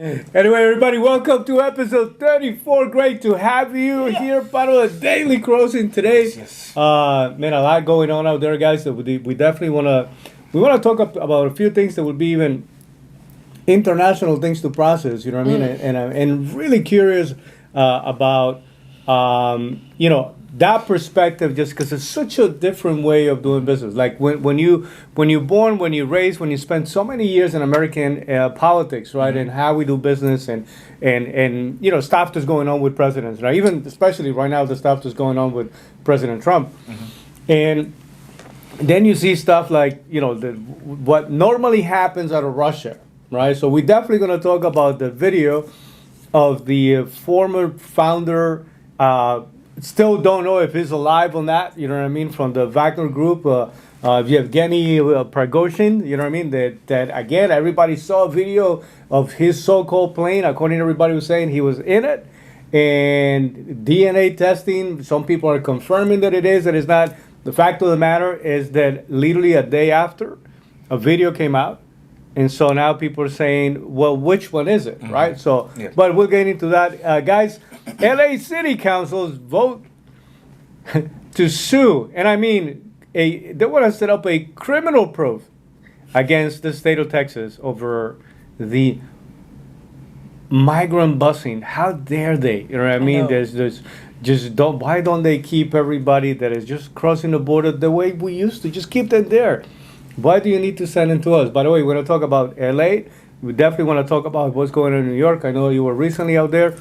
Anyway, everybody, welcome to episode 34. Great to have you here, part of the Daily Crossing today. Yes. Man, a lot going on out there, guys. So we definitely want to talk about a few things that would be even international things to process. You know what I mean? And really curious about that perspective, just because it's such a different way of doing business. Like when you're born, when you're raised, when you spend so many years in American politics, right, and how we do business, and stuff that's going on with presidents, right, even especially right now the stuff that's going on with President Trump, and then you see stuff like what normally happens out of Russia, right? So we're definitely going to talk about the video of the former founder. Still don't know if he's alive or not, you know what I mean, from the Wagner Group, Yevgeny Prigozhin, you know what I mean, that again, everybody saw a video of his so-called plane. According to everybody was saying he was in it, and DNA testing, some people are confirming that it is, that it's not. The fact of the matter is that literally a day after, a video came out, and so now people are saying, well, which one is it, right? So, Yeah. But we'll get into that. Guys, LA City Council's vote to sue, and I mean, they want to set up a criminal proof against the state of Texas over the migrant busing. How dare they? You know what I mean? know. There's just don't. Why don't they keep everybody that is just crossing the border the way we used to? Just keep them there. Why do you need to send them to us? By the way, we're going to talk about LA. We definitely want to talk about what's going on in New York. I know you were recently out there.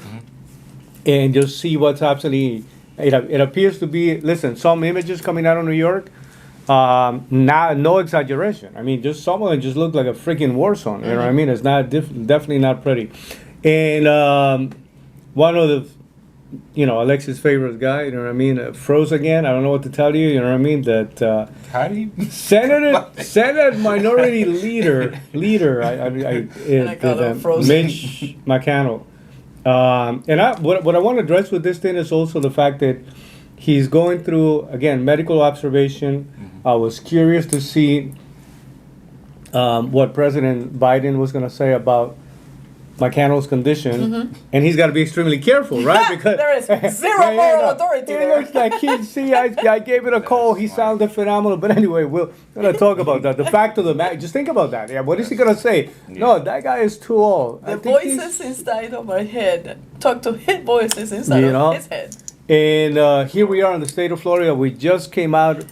And just see what's happening. It appears to be, listen, some images coming out of New York, no exaggeration. I mean, just some of them just look like a freaking war zone. You know what I mean? It's not definitely not pretty. And one of the, Alexis' favorite guy, you know what I mean, froze again. I don't know what to tell you. You know what I mean? That How do you? Senate Minority Leader, I call him frozen. Mitch McConnell. And what I want to address with this thing is also the fact that he's going through, again, medical observation. I was curious to see what President Biden was going to say about McConnell's condition, and he's got to be extremely careful, right? Because There is zero moral authority it there. looks like I gave it a call. He sounded phenomenal. But anyway, we're going to talk about that. The fact of the matter, just think about that. Yeah, what is he going to say? No, that guy is too old. The voices inside of our head talk to his voices inside of his head. And here we are in the state of Florida. We just came out.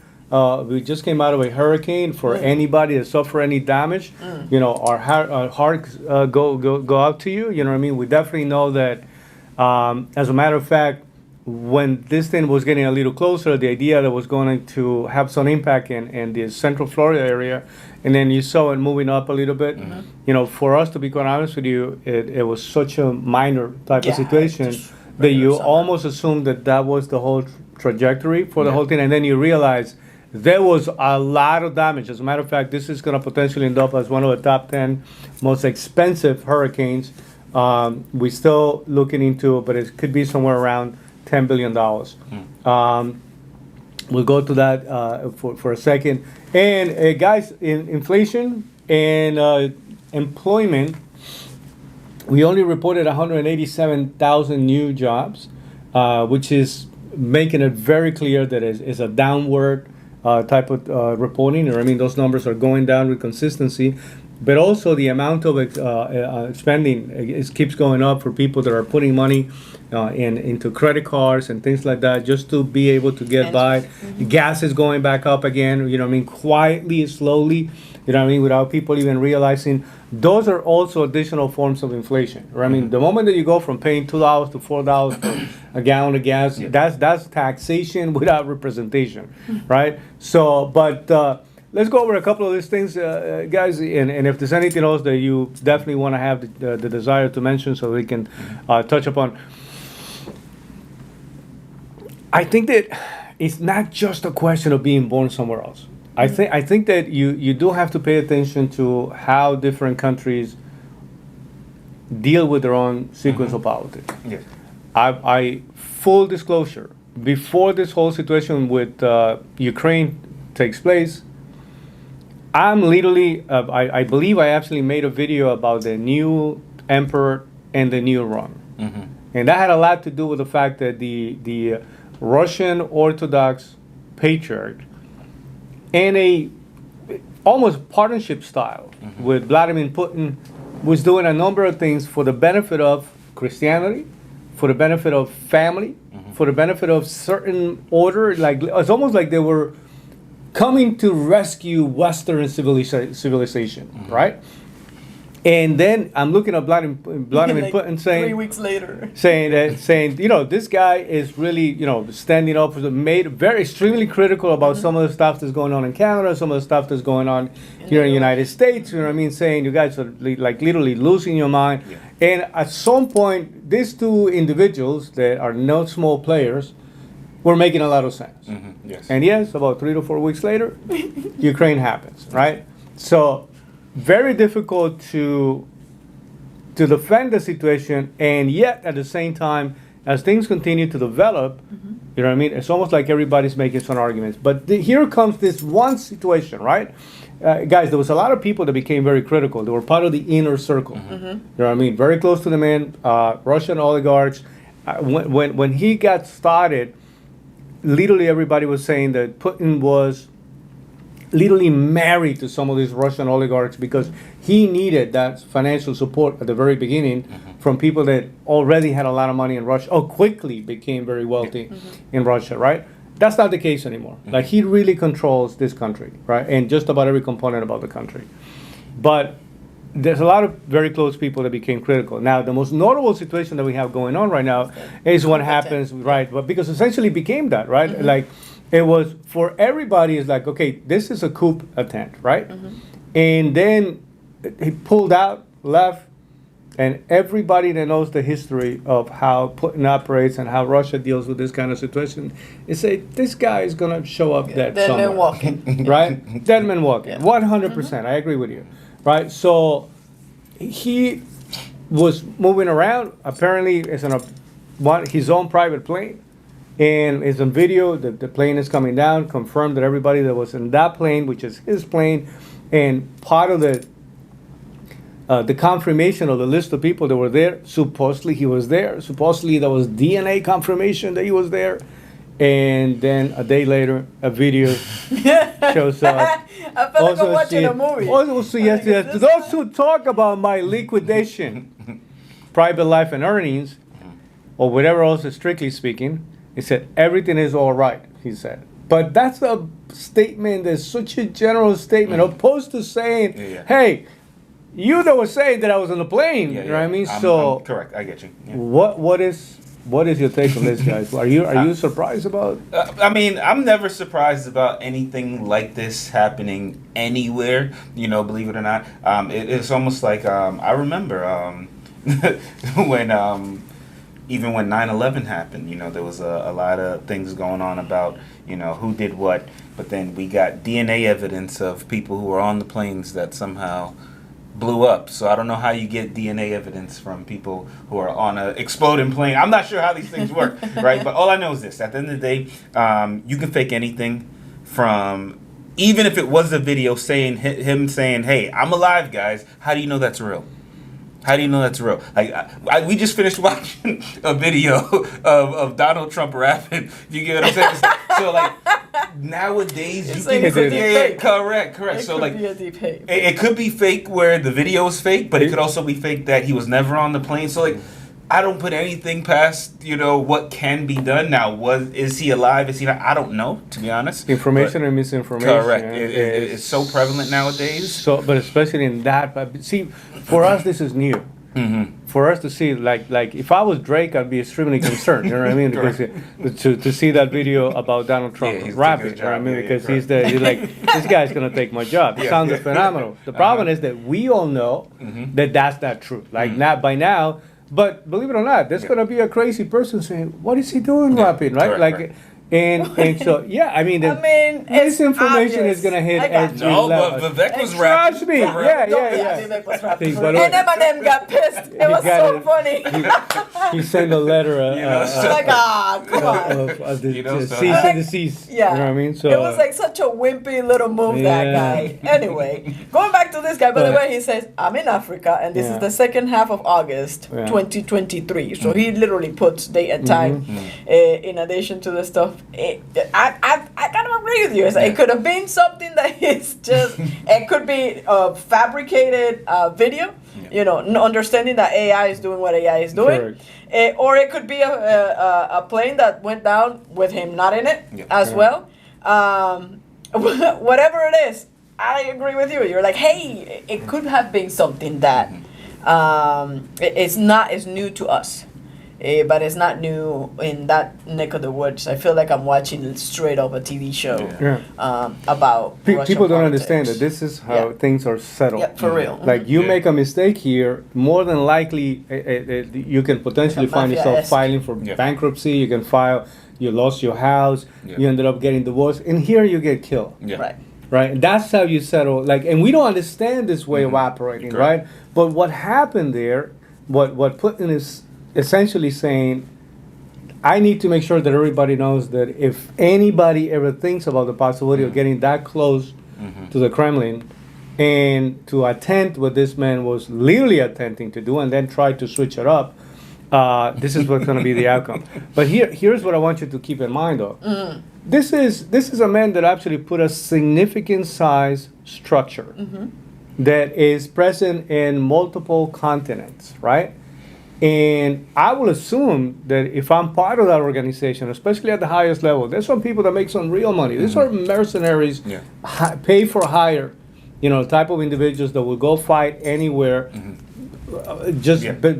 We just came out of a hurricane. For anybody that suffer any damage, our hearts go out to you. You know what I mean? We definitely know that. As a matter of fact, when this thing was getting a little closer, the idea that was going to have some impact in the Central Florida area, and then you saw it moving up a little bit. For us, to be quite honest with you, it was such a minor type of situation that you almost assumed that was the whole trajectory for the whole thing, and then you realize there was a lot of damage. As a matter of fact, this is going to potentially end up as one of the top 10 most expensive hurricanes. We're still looking into it, but it could be somewhere around $10 billion. We'll go to that for a second. And guys, in inflation and employment, we only reported 187,000 new jobs, which is making it very clear that it's a downward type of reporting. I mean, those numbers are going down with consistency, but also the amount of spending keeps going up for people that are putting money into credit cards and things like that just to be able to get by. Gas is going back up again, quietly, slowly, without people even realizing. Those are also additional forms of inflation. Right? I mean, the moment that you go from paying $2 to $4 for a gallon of gas, that's taxation without representation, right? So, but let's go over a couple of these things, guys, and if there's anything else that you definitely want to have the desire to mention so we can touch upon. I think that it's not just a question of being born somewhere else. I think that you do have to pay attention to how different countries deal with their own sequence of politics. Yes. I full disclosure, before this whole situation with Ukraine takes place, I'm literally, I believe I actually made a video about the new emperor and the new Rome. And that had a lot to do with the fact that the Russian Orthodox patriarch, in a almost partnership style with Vladimir Putin, was doing a number of things for the benefit of Christianity, for the benefit of family, for the benefit of certain order. Like, it's almost like they were coming to rescue Western civilization, right? And then I'm looking at Vladimir like Putin saying 3 weeks later, saying, you know, this guy is really, you know, standing up for very extremely critical about some of the stuff that's going on in Canada, some of the stuff that's going on here in the United States. You know what I mean? Saying you guys are like literally losing your mind. Yeah. And at some point, these two individuals that are not small players were making a lot of sense. Yes. And yes, about 3 to 4 weeks later, Ukraine happens, right? So very difficult to defend the situation, and yet at the same time, as things continue to develop, you know what I mean? It's almost like everybody's making some arguments. But here comes this one situation, right? Guys, there was a lot of people that became very critical. They were part of the inner circle. You know what I mean? Very close to the man, Russian oligarchs. When he got started, literally everybody was saying that Putin was literally married to some of these Russian oligarchs because he needed that financial support at the very beginning from people that already had a lot of money in Russia or quickly became very wealthy in Russia, right? That's not the case anymore. Like, he really controls this country, right? And just about every component about the country. But there's a lot of very close people that became critical. Now, the most notable situation that we have going on right now is what happens, right? But because essentially it became that, right? Like, it was for everybody is like, okay, this is a coup attempt, right? And then he pulled out, left, and everybody that knows the history of how Putin operates and how Russia deals with this kind of situation, is say this guy is gonna show up dead somewhere. man walking, right? Dead man walking, 100%. I agree with you, right? So he was moving around. Apparently, it's on his own private plane. And it's on video that the plane is coming down, confirmed that everybody that was in that plane, which is his plane, and part of the confirmation of the list of people that were there, supposedly he was there. Supposedly there was DNA confirmation that he was there. And then a day later, a video shows up. I felt like I'm watching a movie. Also, yes, to those who talk about my liquidation, private life and earnings, or whatever else is strictly speaking, he said, everything is all right, he said. But that's a statement that's such a general statement, opposed to saying, hey, you that was saying that I was on the plane, you know what I mean? I'm correct, I get you. Yeah. What is your take on this, guys? Are you surprised about? I mean, I'm never surprised about anything like this happening anywhere, you know, believe it or not. It's almost like, I remember when... even when 9/11 happened, you know, there was a lot of things going on about, you know, who did what. But then we got DNA evidence of people who were on the planes that somehow blew up. So I don't know how you get DNA evidence from people who are on an exploding plane. I'm not sure how these things work, right? But all I know is this. At the end of the day, you can fake anything from... Even if it was a video saying him saying, hey, I'm alive, guys. How do you know that's real? How do you know that's real? Like, we just finished watching a video of Donald Trump rapping. You get what I'm saying? So, like, nowadays, you can... correct. So, like, it could be fake where the video is fake, but it could also be fake that he was never on the plane. So, like, I don't put anything past, you know, what can be done. Now, is he alive? Is he not? I don't know, to be honest. Information and misinformation. Correct. It's so prevalent nowadays. So, but especially in that, but see, for us, this is new. For us to see, like if I was Drake, I'd be extremely concerned. You know what I mean? Because to see that video about Donald Trump rapping, you know what I mean? Because he's like, this guy's gonna take my job. It sounds phenomenal. The problem is that we all know that that's not true. Like, not by now. But believe it or not, there's gonna be a crazy person saying, "What is he doing rapping?" Right? Correct. And so, yeah, I mean, it's this information obvious. is going to hit I got every you. No, level. but Vivek was And rapping. Trust me. for real. Yeah. Vivek was rapping. Think, And but Eminem got pissed. It was got so it. funny. He sent a letter Like, come on. of the You know, so- cease and desist. Yeah. You know what I mean? So It was like such a wimpy little move, that Yeah. guy. Anyway, going back to this guy, by the But- way, he says, I'm in Africa, and this Yeah. is the second half of August, Yeah. 2023. So he literally puts date and time in addition to the stuff. I kind of agree with you. It's like, it could have been something that is just, it could be a fabricated video, you know, understanding that AI is doing what AI is doing. Correct. Or it could be a plane that went down with him not in it as well. Whatever it is, I agree with you. You're like, hey, it could have been something that it's not as new to us. But it's not new in that neck of the woods. I feel like I'm watching straight up a TV show about Russian people don't politics. understand that this is how things are settled. Yeah, for real. Like you make a mistake here, more than likely you can potentially Like a find yourself mafia-esque. filing for bankruptcy. You can file. You lost your house. You ended up getting divorced, and here you get killed. Right. Right, and that's how you settle. Like, and we don't understand this way of operating, right? But what happened there, what Putin is essentially saying, I need to make sure that everybody knows that if anybody ever thinks about the possibility of getting that close to the Kremlin and to attempt what this man was literally attempting to do and then try to switch it up, this is what's going to be the outcome. But here's what I want you to keep in mind, though. This is a man that actually put a significant size structure that is present in multiple continents, right? And I will assume that if I'm part of that organization, especially at the highest level, there's some people that make some real money. These are mercenaries, pay for hire, type of individuals that will go fight anywhere,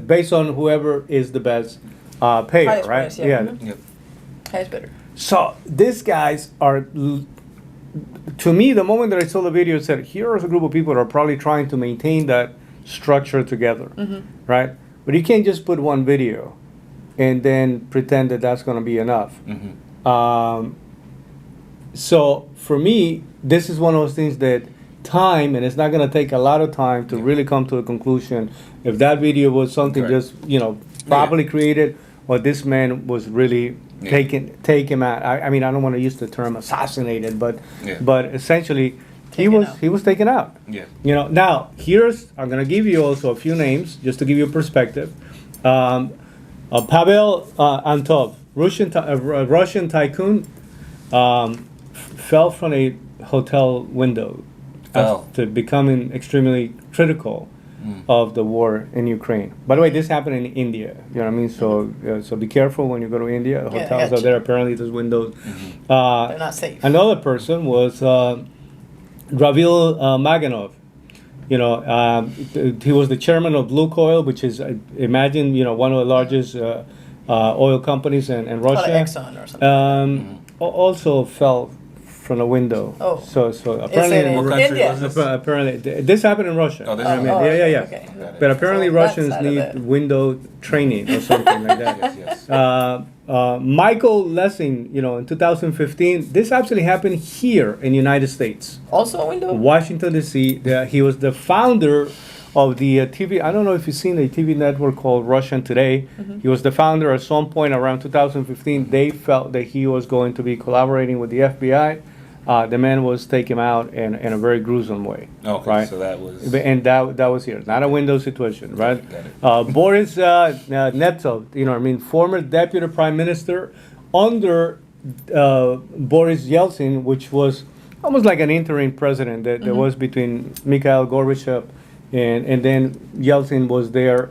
based on whoever is the best payer, Highest right? price, yeah. Highest bidder. So these guys are, to me, the moment that I saw the video, it said, here is a group of people that are probably trying to maintain that structure together, right? But you can't just put one video and then pretend that that's going to be enough. So for me, this is one of those things that time, and it's not going to take a lot of time to really come to a conclusion if that video was something just, properly created, or this man was really take him out. I mean, I don't want to use the term assassinated, but essentially he was taken out. Now I'm going to give you also a few names just to give you a perspective. Pavel Antov, Russian tycoon, fell from a hotel window after becoming extremely critical of the war in Ukraine. By the way, this happened in India. You know what I mean? So be careful when you go to India. Hotels are there. Apparently, there's windows. They're not safe. Another person was Ravil Maganov. He was the chairman of Lukoil, which is, imagine, one of the largest oil companies in Russia. Exxon or something. Also fell from a window. So apparently in India? Apparently this happened in Russia. Okay. But apparently So Russians that side of need it. window training or something like that. Michael Lessing, in 2015, this actually happened here in the United States. Also a window? Washington, D.C. He was the founder of the TV. I don't know if you've seen a TV network called Russian Today. He was the founder. At some point around 2015, they felt that he was going to be collaborating with the FBI. The man was taken out in a very gruesome way. Right? So that was... And that was here. Not a window situation, right? Boris Nemtsov, former deputy prime minister under Boris Yeltsin, which was almost like an interim president that was between Mikhail Gorbachev and then Yeltsin was there.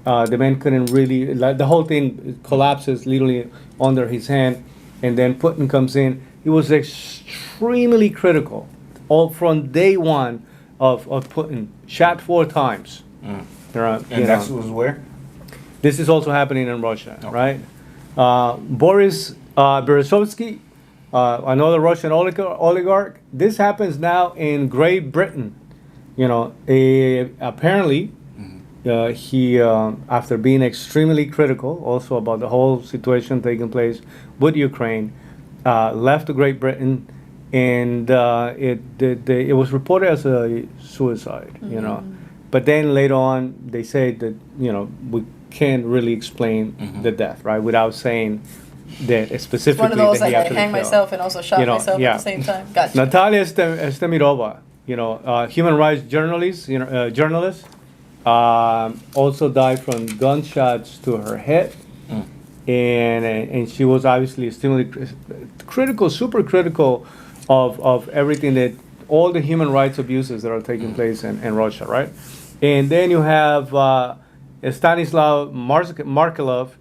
The man couldn't really, the whole thing collapses literally under his hand, and then Putin comes in. He was extremely critical, all from day one of Putin. Shot 4 times. And that was where? This is also happening in Russia, right? Boris Berezovsky, another Russian oligarch. This happens now in Great Britain. Apparently, he, after being extremely critical also about the whole situation taking place with Ukraine, left to Great Britain, and it was reported as a suicide, you know. But then later on, they say that, you know, we can't really explain the death, right, without saying that specifically. It's one of those, that he like, I actually hang fell. myself and also shot You know, myself yeah. at the same time. Gotcha. Natalia Estemirova, you know, human rights journalist, also died from gunshots to her head, and she was obviously extremely critical, super critical of everything that all the human rights abuses that are taking place in Russia, right? And then you have Stanislav Markelov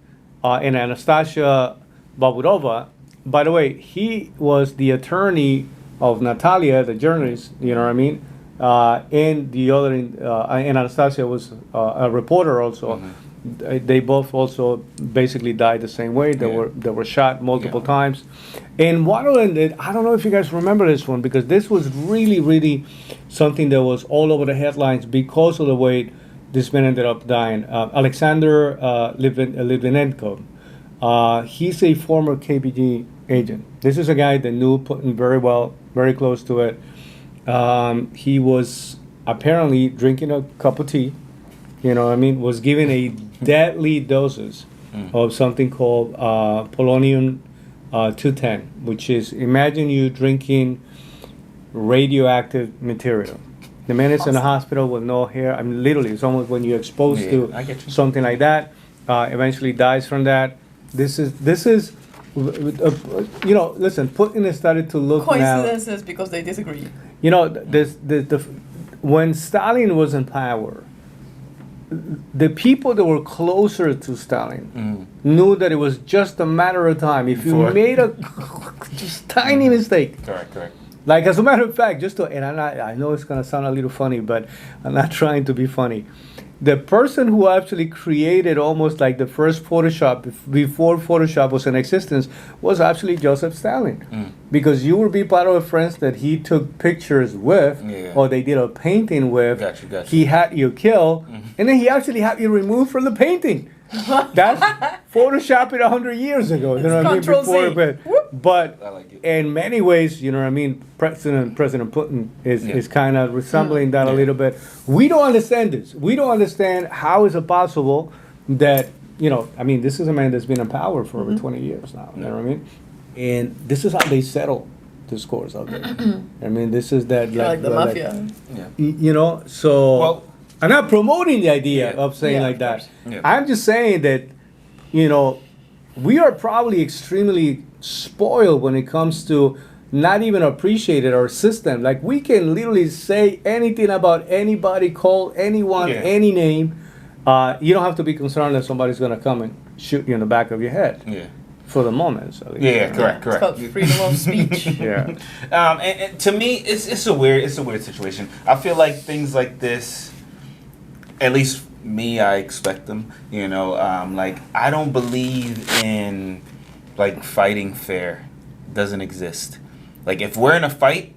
and Anastasia Baburova. By the way, he was the attorney of Natalia, the journalist, you know what I mean? And the other, and Anastasia was a reporter also. They both also basically died the same way. They were shot multiple times. And one of them, I don't know if you guys remember this one, because this was really, really something that was all over the headlines because of the way this man ended up dying. Alexander Litvinenko. He's a former KGB agent. This is a guy that knew Putin very well, very close to it. He was apparently drinking a cup of tea, you know what I mean, was given a deadly doses of something called polonium-210, which is, imagine you drinking radioactive material. The man is in the hospital with no hair. I mean, literally, it's almost when you're exposed to something like that, eventually dies from that. This is, you know, listen, Putin has started to look now. Coincidences because they disagree. You know, when Stalin was in power, the people that were closer to Stalin knew that it was just a matter of time. If you made a just tiny mistake. Correct. Like, as a matter of fact, I know it's going to sound a little funny, but I'm not trying to be funny. The person who actually created almost like the first Photoshop before Photoshop was in existence was actually Joseph Stalin. Because you would be part of the friends that he took pictures with, or they did a painting with. Gotcha. He had you kill, and then he actually had you removed from the painting. That's Photoshop it 100 years ago. You know what I mean? Control-Z. But I like it. in many ways, you know what I mean, President Putin is kind of resembling that a little bit. We don't understand this. We don't understand how is it possible that, you know, I mean, this is a man that's been in power for over 20 years now. You know what I mean? And this is how they settle the scores out there. I mean, this is that Like the mafia. you know, so Well, I'm not promoting the idea of saying like that. I'm just saying that, you know, we are probably extremely spoiled when it comes to not even appreciated our system. Like, we can literally say anything about anybody, call anyone any name. You don't have to be concerned that somebody's going to come and shoot you in the back of your head. For the moment, at least. Correct. It's called freedom of speech. And to me, it's a weird situation. I feel like things like this, at least me, I expect them. You know, like, I don't believe in like fighting fair. Doesn't exist. Like, if we're in a fight,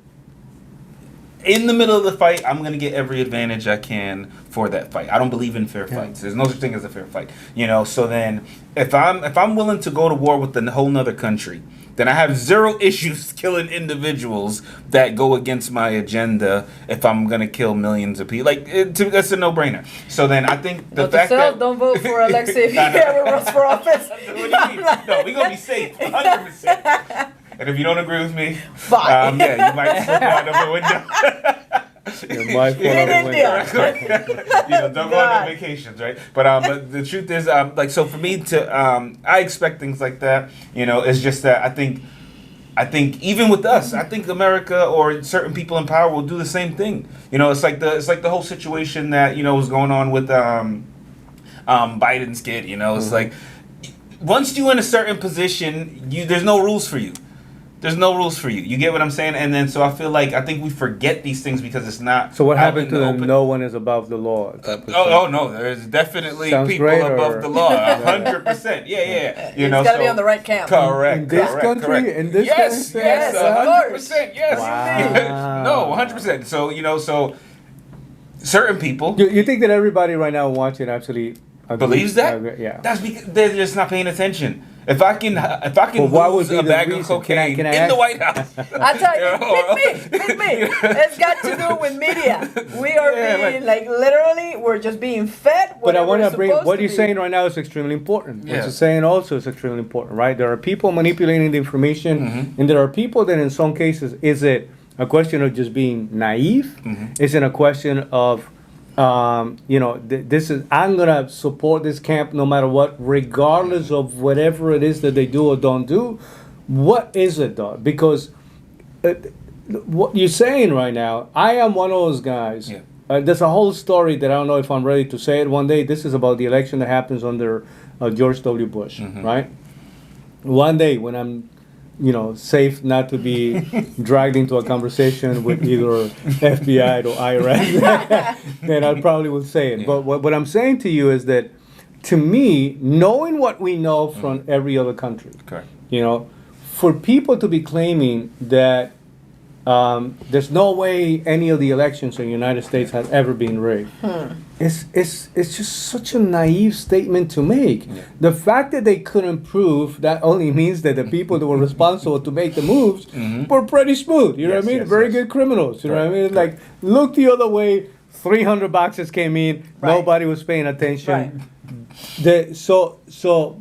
in the middle of the fight, I'm gonna get every advantage I can for that fight. I don't believe in fair fights. There's no such thing as a fair fight. You know, so then if I'm willing to go to war with a whole nother country, then I have zero issues killing individuals that go against my agenda if I'm gonna kill millions of people. Like, that's a no-brainer. So then I think the fact that don't vote for Alexei if he ever runs for office. What do you mean? No, we're gonna be safe, 100%. And if you don't agree with me, Bye. you might slip out of the window. You might fall out of the window. You know, don't go on no vacations, right? But the truth is, like, so for me to, I expect things like that. You know, it's just that I think even with us, I think America or certain people in power will do the same thing. You know, it's like the whole situation that, you know, was going on with Biden's kid. You know, it's like, once you're in a certain position, there's no rules for you. There's no rules for you. You get what I'm saying? And then, so I think we forget these things because it's not. So what happened to them? No one is above the law. No, there's definitely people above the law. 100%. Yeah. You know, it's got to be on the right camp. Correct. In this country? In this country? Yes, of course. 100%. Yes. Wow. No, 100%. So, you know, certain people. You think that everybody right now watching actually believes that? Yeah. That's because they're just not paying attention. If I can But what lose would be a the bag of reason? cocaine Can I in the ask- White House, I tell you, hit me. It's got to do with media. We are Yeah, being like literally, we're just being fed. But I whatever want it's to bring supposed what to you're be. saying right now is extremely important. Yeah. What you're saying also is extremely important, right? There are people manipulating the information, and there are people that, in some cases, is it a question of just being naive? Is it a question of, this is I'm gonna support this camp no matter what, regardless of whatever it is that they do or don't do? What is it though? Because what you're saying right now, I am one of those guys. Yeah. There's a whole story that I don't know if I'm ready to say it one day. This is about the election that happens under George W. Bush, right? One day when I'm, safe not to be dragged into a conversation with either FBI or IRS, then I probably will say it. Yeah. But what I'm saying to you is that, to me, knowing what we know from every other country, correct. For people to be claiming that there's no way any of the elections in the United States has ever been rigged. It's just such a naive statement to make. Yeah. The fact that they couldn't prove that only means that the people that were responsible to make the moves were pretty smooth. You know what I Yes, mean? yes, Very yes. good criminals. You know what I mean? Correct. Like, look the other way. 300 boxes came in. Right. Nobody was paying attention. Right.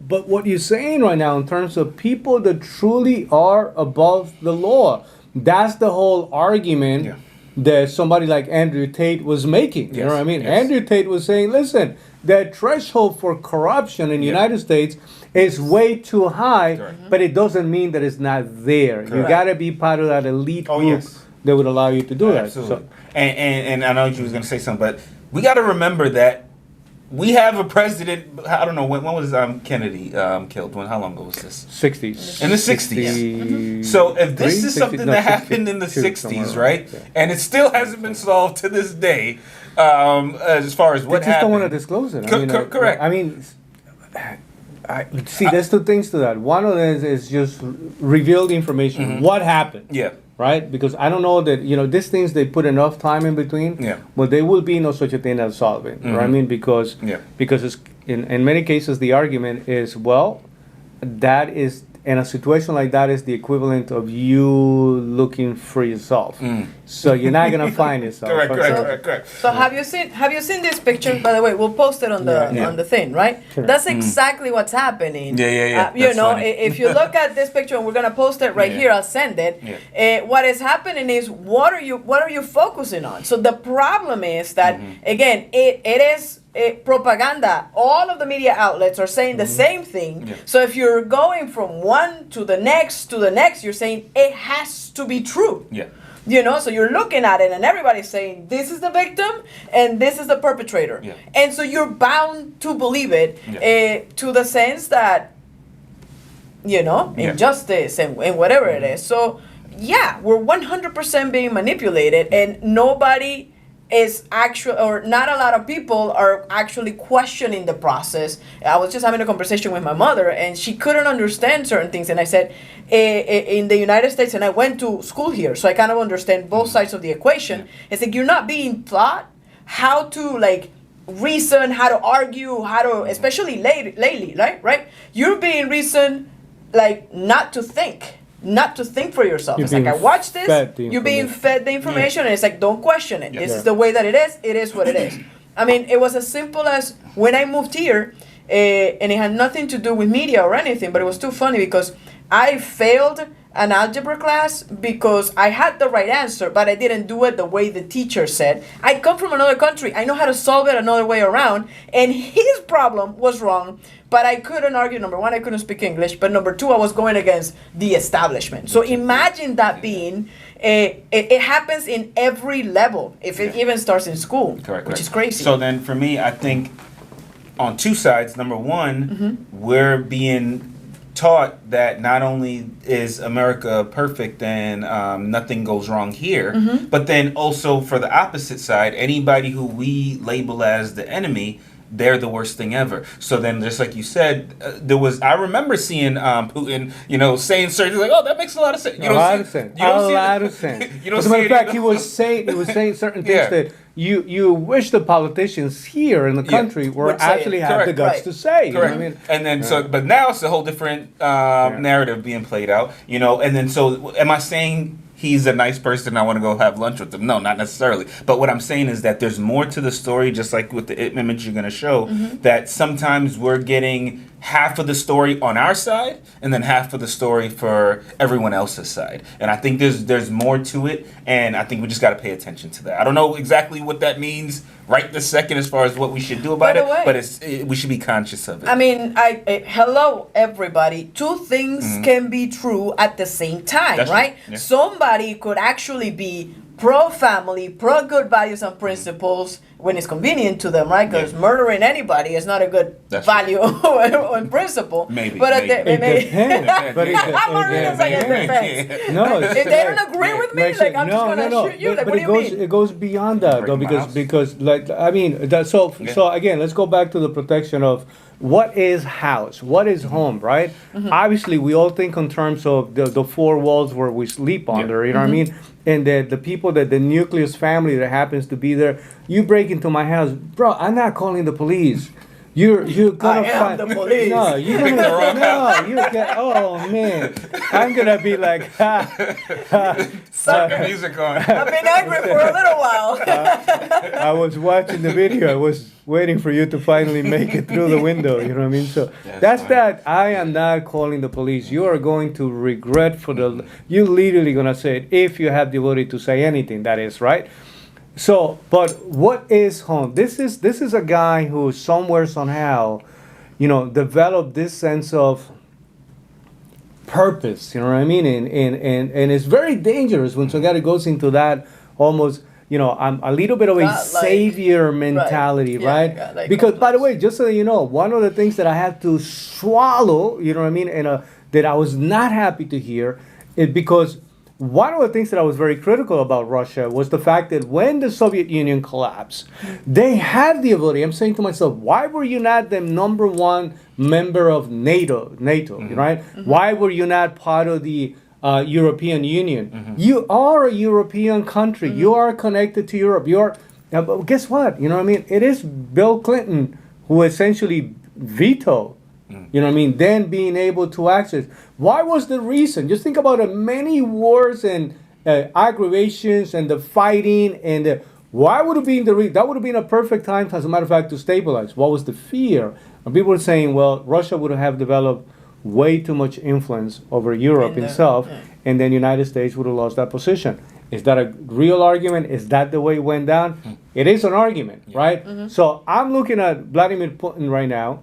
But what you're saying right now in terms of people that truly are above the law, that's the whole argument Yeah. that somebody like Andrew Tate was making. You know Yes, what I mean? yes. Andrew Tate was saying, listen, the threshold for corruption in the Yeah. United States is way too high, Correct. but it doesn't mean that it's not there. You Correct. got to be part of that elite Oh, group yes. that would allow you to do Absolutely. that. So, And I know you was going to say something, but we got to remember that we have a president. I don't know when was Kennedy killed. How long ago was this? 60s. In the 60s. So if this is something that happened in the 60s, right, and it still hasn't been solved to this day, as far as They what just happened. don't want to disclose it. Correct. I mean, see, there's two things to that. One of them is just reveal the information. What happened? Yeah. Right? Because I don't know that, these things, they put enough time in between. Yeah. But there will be no such a thing as solving. You know what I mean? Because it's, in many cases, the argument is, well, that is, in a situation like that, is the equivalent of you looking for yourself. So you're not going to find yourself. Correct. So have you seen this picture? By the way, we'll post it on the Yeah. on the thing, right? Sure. That's exactly what's happening. Yeah. You That's know, funny. if you look at this picture, and we're gonna post it right Yeah. here. I'll send it. Yeah. What is happening is what are you focusing on? So the problem is that again, it is. Propaganda. All of the media outlets are saying the same thing. Yeah. So if you're going from one to the next, you're saying it has to be true. Yeah. So you're looking at it and everybody's saying this is the victim and this is the perpetrator. Yeah. And so you're bound to believe it to the sense that, injustice and whatever it is. So, yeah, we're 100% being manipulated and nobody is actually, or not a lot of people are actually questioning the process. I was just having a conversation with my mother and she couldn't understand certain things. And I said, in the United States, and I went to school here, so I kind of understand both sides of the equation. It's like you're not being taught how to reason, how to argue, how to, especially lately, right? You're being reasoned not to think. Not to think for yourself. You're It's like, I being watched this, fed the you're being information. fed the information, and it's like, don't question it. This Yeah. is the way that it is what it is. I mean, it was as simple as when I moved here, and it had nothing to do with media or anything, but it was too funny because I failed an algebra class because I had the right answer, but I didn't do it the way the teacher said. I come from another country. I know how to solve it another way around, and his problem was wrong, but I couldn't argue. Number one, I couldn't speak English, but number two, I was going against the establishment. So imagine that being, it happens in every level, if it even starts in school, which is crazy. So then for me, I think on two sides. Number one, we're being taught that not only is America perfect and nothing goes wrong here, but then also for the opposite side, anybody who we label as the enemy, they're the worst thing ever. So then, just like you said, I remember seeing Putin, saying certain things like, "Oh, that makes a lot of sense." A lot of sense. You don't see A lot it. of sense. You don't As a see matter of it fact, either. he was saying certain things Yeah. that you wish the politicians here in the country were Would say it. actually have the Correct. guts Right. to say. You know Correct. what I mean? And then but now it's a whole different narrative being played out, you know. And then so, am I saying he's a nice person? I want to go have lunch with him? No, not necessarily. But what I'm saying is that there's more to the story, just like with the image you're going to show. That sometimes we're getting half of the story on our side, and then half of the story for everyone else's side. And I think there's more to it, and I think we just got to pay attention to that. I don't know exactly what that means right this second as far as what we should do about By it, the way, but we should be conscious of it. I mean, hello everybody. Two things can be true at the same time, That's right? true. Yeah. Somebody could actually be pro-family, pro-good values and principles when it's convenient to them, right? Because murdering anybody is not a good That's value or principle. Maybe, But maybe. at the, It depends. But I'm already it gonna say it depends. depends. No, If they don't agree with me, like I'm just gonna shoot you. Like, But what do it you goes mean? it goes beyond that though, Break my house. because like I mean so again, let's go back to the protection of what is house, what is home, right? Obviously, we all think in terms of the four walls where we sleep under. You know what I mean? And the people the nucleus family that happens to be there. You break into my house, bro. I'm not calling the police. You're gonna I am the police. No, you're gonna no. You get. Oh man, I'm gonna be like. Sucker music on. I've been angry for a little while. I was watching the video. I was waiting for you to finally make it through the window. You know what I mean? So that's fine. that. I am not calling the police. You are going to regret for the. You're literally gonna say it if you have the ability to say anything. That is right. So, but what is home? This is a guy who somewhere somehow, developed this sense of purpose. You know what I mean? And it's very dangerous when somebody goes into that almost. I'm a little bit of a God-like. savior mentality, Yeah, right? God-like Because, by the complex. way, just so you know, one of the things that I had to swallow, you know what I mean, and that I was not happy to hear, is because one of the things that I was very critical about Russia was the fact that when the Soviet Union collapsed, they had the ability. I'm saying to myself, why were you not the number one member of NATO, right? Why were you not part of the European Union? You are a European country. You are connected to Europe. But guess what? You know what I mean? It is Bill Clinton who essentially vetoed. You know what I mean? Then being able to access. Why was the reason? Just think about the many wars and aggravations and the fighting and why would it be that would have been a perfect time, as a matter of fact, to stabilize. What was the fear? And people were saying, well, Russia would have developed way too much influence over Europe itself, and then United States would have lost that position. Is that a real argument? Is that the way it went down? It is an argument, right? So I'm looking at Vladimir Putin right now.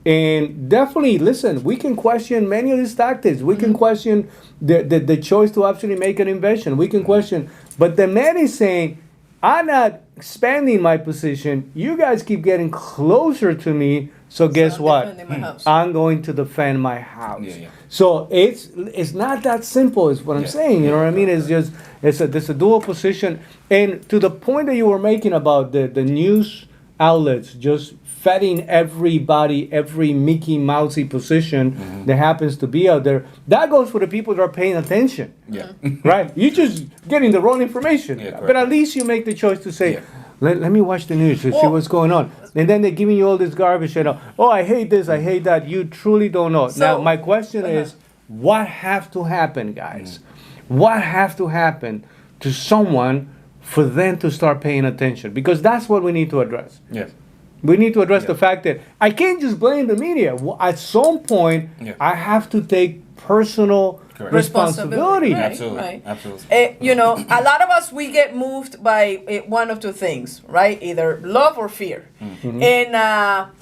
And definitely, listen, we can question many of these tactics. We can question the choice to actually make an invasion. We can question. But the man is saying, I'm not expanding my position. You guys keep getting closer to me. So guess I'm what? defending my house. I'm going to defend my house. Yeah. So it's not that simple is what I'm saying. You know what I mean? It's just it's a dual position. And to the point that you were making about the news outlets just feeding everybody, every Mickey Mousey position that happens to be out there. That goes for the people that are paying attention. Yeah. Right? You're just getting the wrong information. Yeah, But correct. at least you make the choice to say, Yeah. let me watch the news to see Well- what's going on. And then they're giving you all this garbage. And, oh, I hate this, I hate that. You truly don't know. Now, So- my question is, what have to happen, guys? What have to happen to someone for them to start paying attention? Because that's what we need to address. Yes. We need to address the fact that I can't just blame the media. At some point, Yeah. I have to take personal Correct. responsibility. Right. Absolutely. Absolutely. A lot of us, we get moved by one of two things, right? Either love or fear. And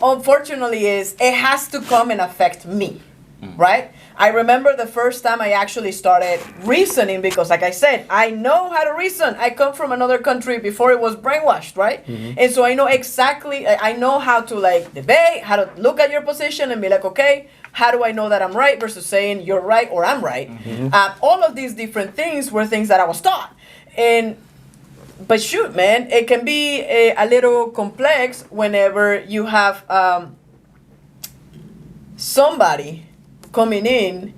unfortunately, it has to come and affect me, right? I remember the first time I actually started reasoning because, like I said, I know how to reason. I come from another country before it was brainwashed, right? And so I know exactly, I know how to debate, how to look at your position and be like, okay, how do I know that I'm right versus saying you're right or I'm right? All of these different things were things that I was taught. But shoot, man, it can be a little complex whenever you have somebody coming in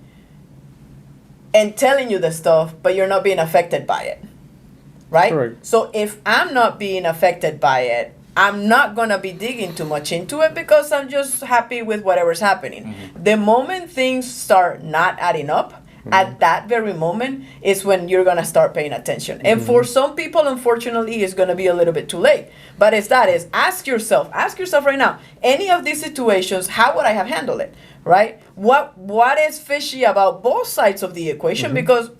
and telling you the stuff, but you're not being affected by it. right? Correct. So if I'm not being affected by it, I'm not going to be digging too much into it because I'm just happy with whatever's happening. The moment things start not adding up, at that very moment is when you're going to start paying attention. And for some people, unfortunately, it's going to be a little bit too late. But ask yourself right now, any of these situations, how would I have handled it? Right? What is fishy about both sides of the equation? Because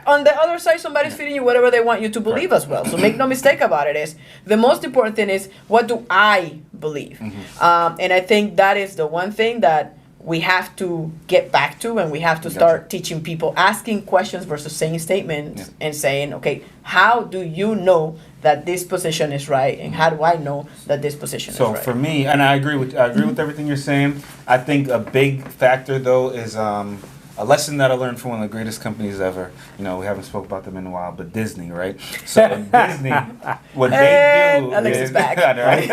on the other side, somebody's feeding you whatever they want you to believe as well. So make no mistake about it. Is the most important thing is, what do I believe? And I think that is the one thing that we have to get back to, and we have to start teaching people, asking questions versus saying statements and saying, okay, how do you know that this position is right, and how do I know that this position is right? So for me, and I agree with everything you're saying. I think a big factor though is a lesson that I learned from one of the greatest companies ever. You know, we haven't spoke about them in a while, but Disney, right? So Disney, what they do Alex is back. Right?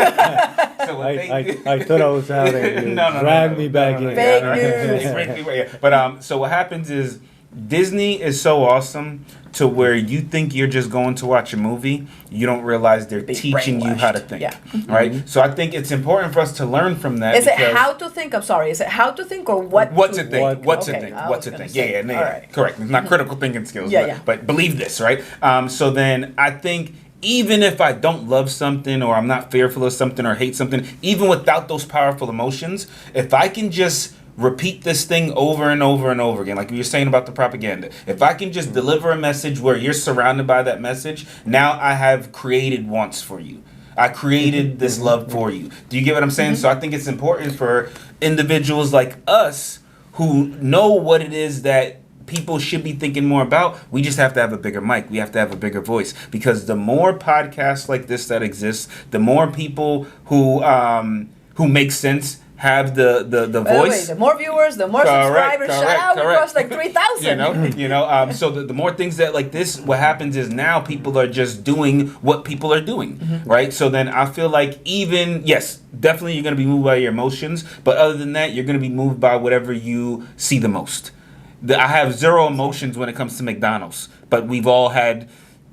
So what they do, I thought I was out and you dragged me back in. Fake news. But so what happens is, Disney is so awesome to where you think you're just going to watch a movie, you don't realize they're teaching you how to think. Yeah. Right? So I think it's important for us to learn from that. Is it how to think? I'm sorry. Is it how to think or what? What's to think? What's to Okay, think? I What's was to think? gonna say. Yeah. All right. Correct. It's not critical thinking skills. Yeah, but, yeah. but believe this, right? So then I think, even if I don't love something, or I'm not fearful of something, or hate something, even without those powerful emotions, if I can just repeat this thing over and over and over again, like you're saying about the propaganda, if I can just deliver a message where you're surrounded by that message, now I have created wants for you. I created this love for you. Do you get what I'm saying? So I think it's important for individuals like us who know what it is that people should be thinking more about. We just have to have a bigger mic. We have to have a bigger voice, because the more podcasts like this that exist, the more people who make sense have the voice. The more viewers, the more subscribers. Shout out, we crossed like 3,000. You know. So the more things that like this, what happens is now people are just doing what people are doing, right? So then I feel like, even yes, definitely you're gonna be moved by your emotions, but other than that, you're gonna be moved by whatever you see the most. I have zero emotions when it comes to McDonald's, but we've all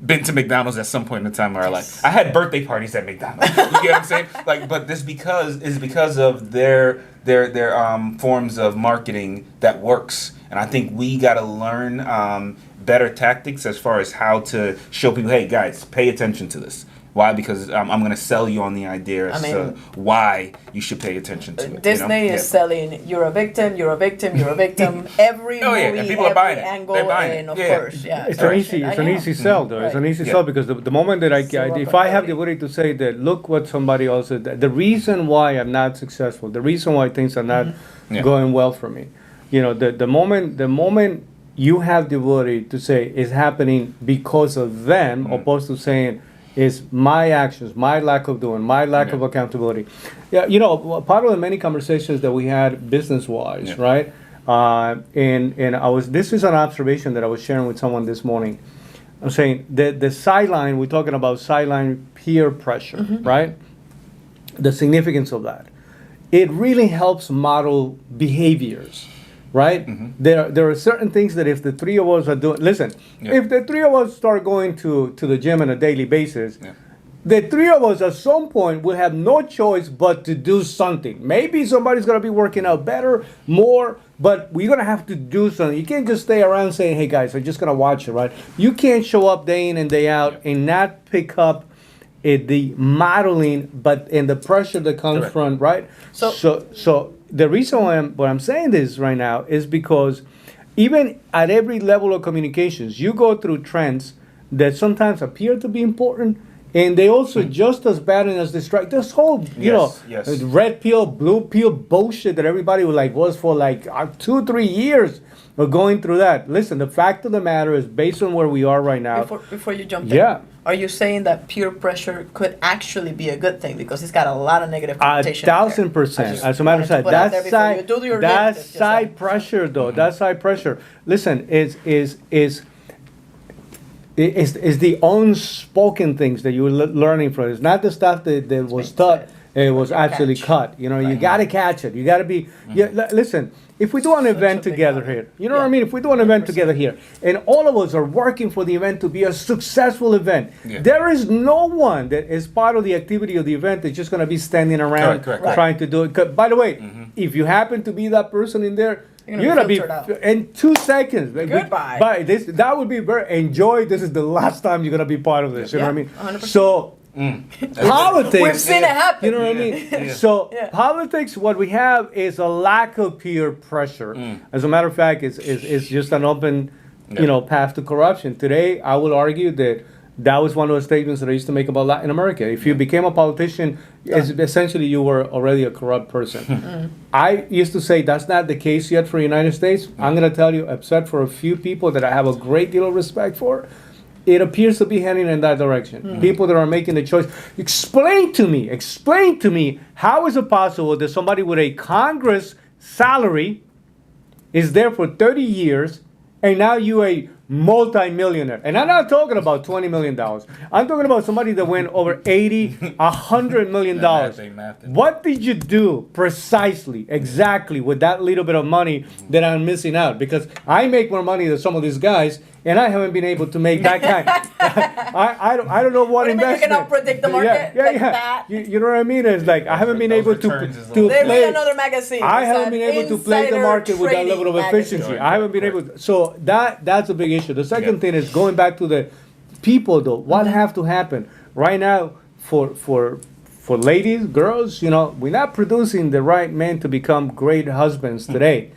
been to McDonald's at some point in time in our life. I had birthday parties at McDonald's. You get what I'm saying? Like, but this is because of their forms of marketing that works, and I think we got to learn better tactics as far as how to show people, hey guys, pay attention to this. Why? Because I'm going to sell you on the idea as to why you should pay attention to it. Disney is selling, you're a victim, you're a victim, you're a victim. Every movie, and people every are buying angle, it. They're buying and it. of course, yeah. It's an easy sell, though. It's an easy sell, because the moment that if I have the ability to say that, look what somebody else did, the reason why I'm not successful, the reason why things are not going well for me, the moment you have the ability to say it's happening because of them, opposed to saying is my actions, my lack of doing, my lack of accountability. Yeah, part of the many conversations that we had business-wise, right? And this is an observation that I was sharing with someone this morning. I'm saying the sideline, we're talking about sideline peer pressure, right? The significance of that. It really helps model behaviors, right? There are certain things that if the three of us are doing, listen, if the three of us start going to the gym on a daily basis, the three of us at some point will have no choice but to do something. Maybe somebody's going to be working out better, more, but we're going to have to do something. You can't just stay around saying, hey guys, I'm just going to watch it, right? You can't show up day in and day out and not pick up the modeling, but in the pressure that comes from, right? So the reason why I'm saying this right now is because even at every level of communications, you go through trends that sometimes appear to be important, and they also just as bad and as distract. This whole, red pill, blue pill bullshit that everybody was for 2-3 years of going through that. Listen, the fact of the matter is, based on where we are right now. Before you jump in, are you saying that peer pressure could actually be a good thing, because it's got a lot of negative connotation? 1,000%. As a matter of fact, that side pressure, though, that side pressure. Listen, is the unspoken things that you're learning from. It's not the stuff that was taught it was actually catch. cut. You know, you got to catch it. You got to be. Yeah, listen. If we do an event a big together honor. here, you know what I mean? If we do an event together here, and all of us are working for the event to be a successful event, Yeah. there is no one that is part of the activity of the event that's just going to be standing around Correct. Right. trying to do it. 'Cause, by the way, if you happen to be that person in there, You're you're gonna gonna be be filtered out. in 2 seconds. Like, Goodbye. But that would be very enjoy. This is the last time you're gonna be part of this. You know what I mean? 100%. So politics. We've seen it happen. You know what I mean? Yeah. So Yeah. politics, what we have is a lack of peer pressure. As a matter of fact, it's just an open, path to corruption. Today, I will argue that was one of the statements that I used to make about Latin America. If you became a politician, essentially you were already a corrupt person. I used to say that's not the case yet for the United States. I'm going to tell you, except for a few people that I have a great deal of respect for, it appears to be heading in that direction. People that are making the choice. Explain to me, how is it possible that somebody with a Congress salary is there for 30 years and now you a multi-millionaire? And I'm not talking about $20 million. I'm talking about somebody that went over 80, $100 million. Math. What did you do precisely, exactly, with that little bit of money that I'm missing out? Because I make more money than some of these guys, and I haven't been able to make that kind. I don't know what do you mean you investment. cannot predict the market like that? You know what I mean? It's like I haven't been able to They play. read another magazine. I It's haven't an been able to play the insider market with that trading level of magazine. efficiency. Right, I haven't been right. able to. So that's a big issue. The second thing is going back to the people though. What have to happen right now for ladies, girls? We're not producing the right men to become great husbands today.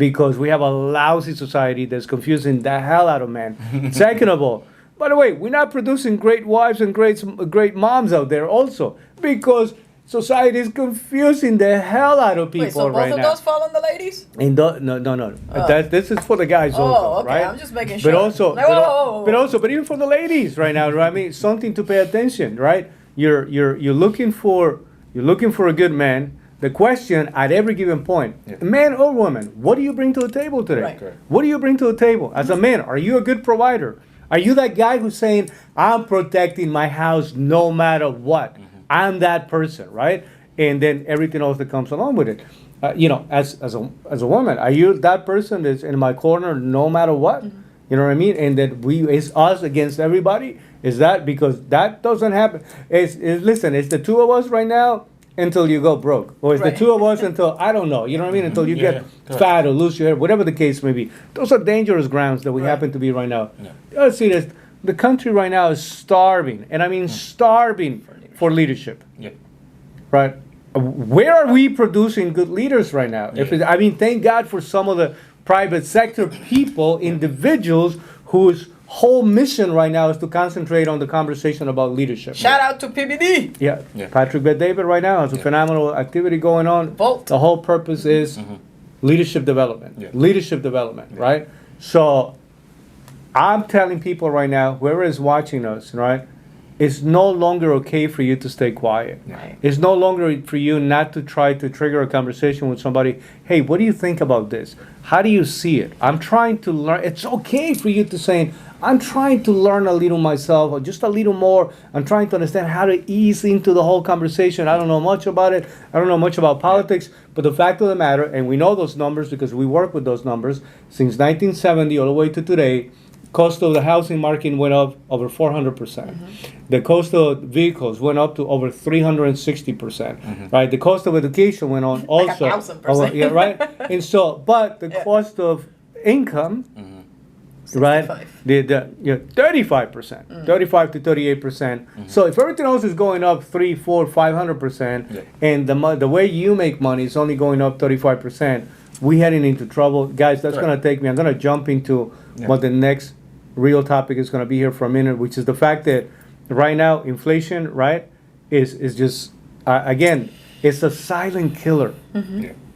Because we have a lousy society that's confusing the hell out of men. Second of all, by the way, we're not producing great wives and great moms out there also. Because society is confusing the hell out of people Wait, so both right of now. those fall on the ladies? And no. This is for the guys also, okay. right? I'm just making sure. But also, Like, whoa. but even for the ladies right now, right? I mean, something to pay attention, right? You're looking for a good man. The question at every given point, man or woman, what do you bring to the table today? Right. Correct. What do you bring to the table? As a man, are you a good provider? Are you that guy who's saying, I'm protecting my house no matter what? I'm that person, right? And then everything else that comes along with it. As a woman, are you that person that's in my corner no matter what? You know what I mean? And that it's us against everybody? Is that because that doesn't happen? Listen, it's the two of us right now until you go broke. Or it's Right. the two of us until, I don't know, you know what I mean? Until you Yeah, get yeah. fat or lose your hair, whatever the case may be. Those are dangerous grounds that we happen to be right now. Let's see this. The country right now is starving, and I mean starving for leadership. Yeah. Right? Where are we producing good leaders right now? Thank God for some of the private sector people, individuals whose whole mission right now is to concentrate on the conversation about leadership. Shout out to PBD. Yeah. Yeah. Patrick Bet-David right now has a phenomenal activity going on. Vote. The whole purpose is leadership development. Yeah. Leadership development, right? So I'm telling people right now, whoever is watching us, right, it's no longer okay for you to stay quiet. Right. It's no longer for you not to try to trigger a conversation with somebody. Hey, what do you think about this? How do you see it? I'm trying to learn. It's okay for you to say, I'm trying to learn a little myself, or just a little more. I'm trying to understand how to ease into the whole conversation. I don't know much about it. I don't know much about politics. But the fact of the matter, and we know those numbers because we work with those numbers, since 1970 all the way to today, cost of the housing market went up over 400%. The cost of vehicles went up to over 360%. Right? The cost of education went on also. 1,000%. Yeah, right? And so, but the cost of income, right? 35%, 35 to 38%. So if everything else is going up 3, 4, 500%, and the way you make money is only going up 35%, we heading into trouble, guys. That's going to take me. I'm going to jump into what the next real topic is going to be here for a minute, which is the fact that right now inflation, right, is just again, it's a silent killer.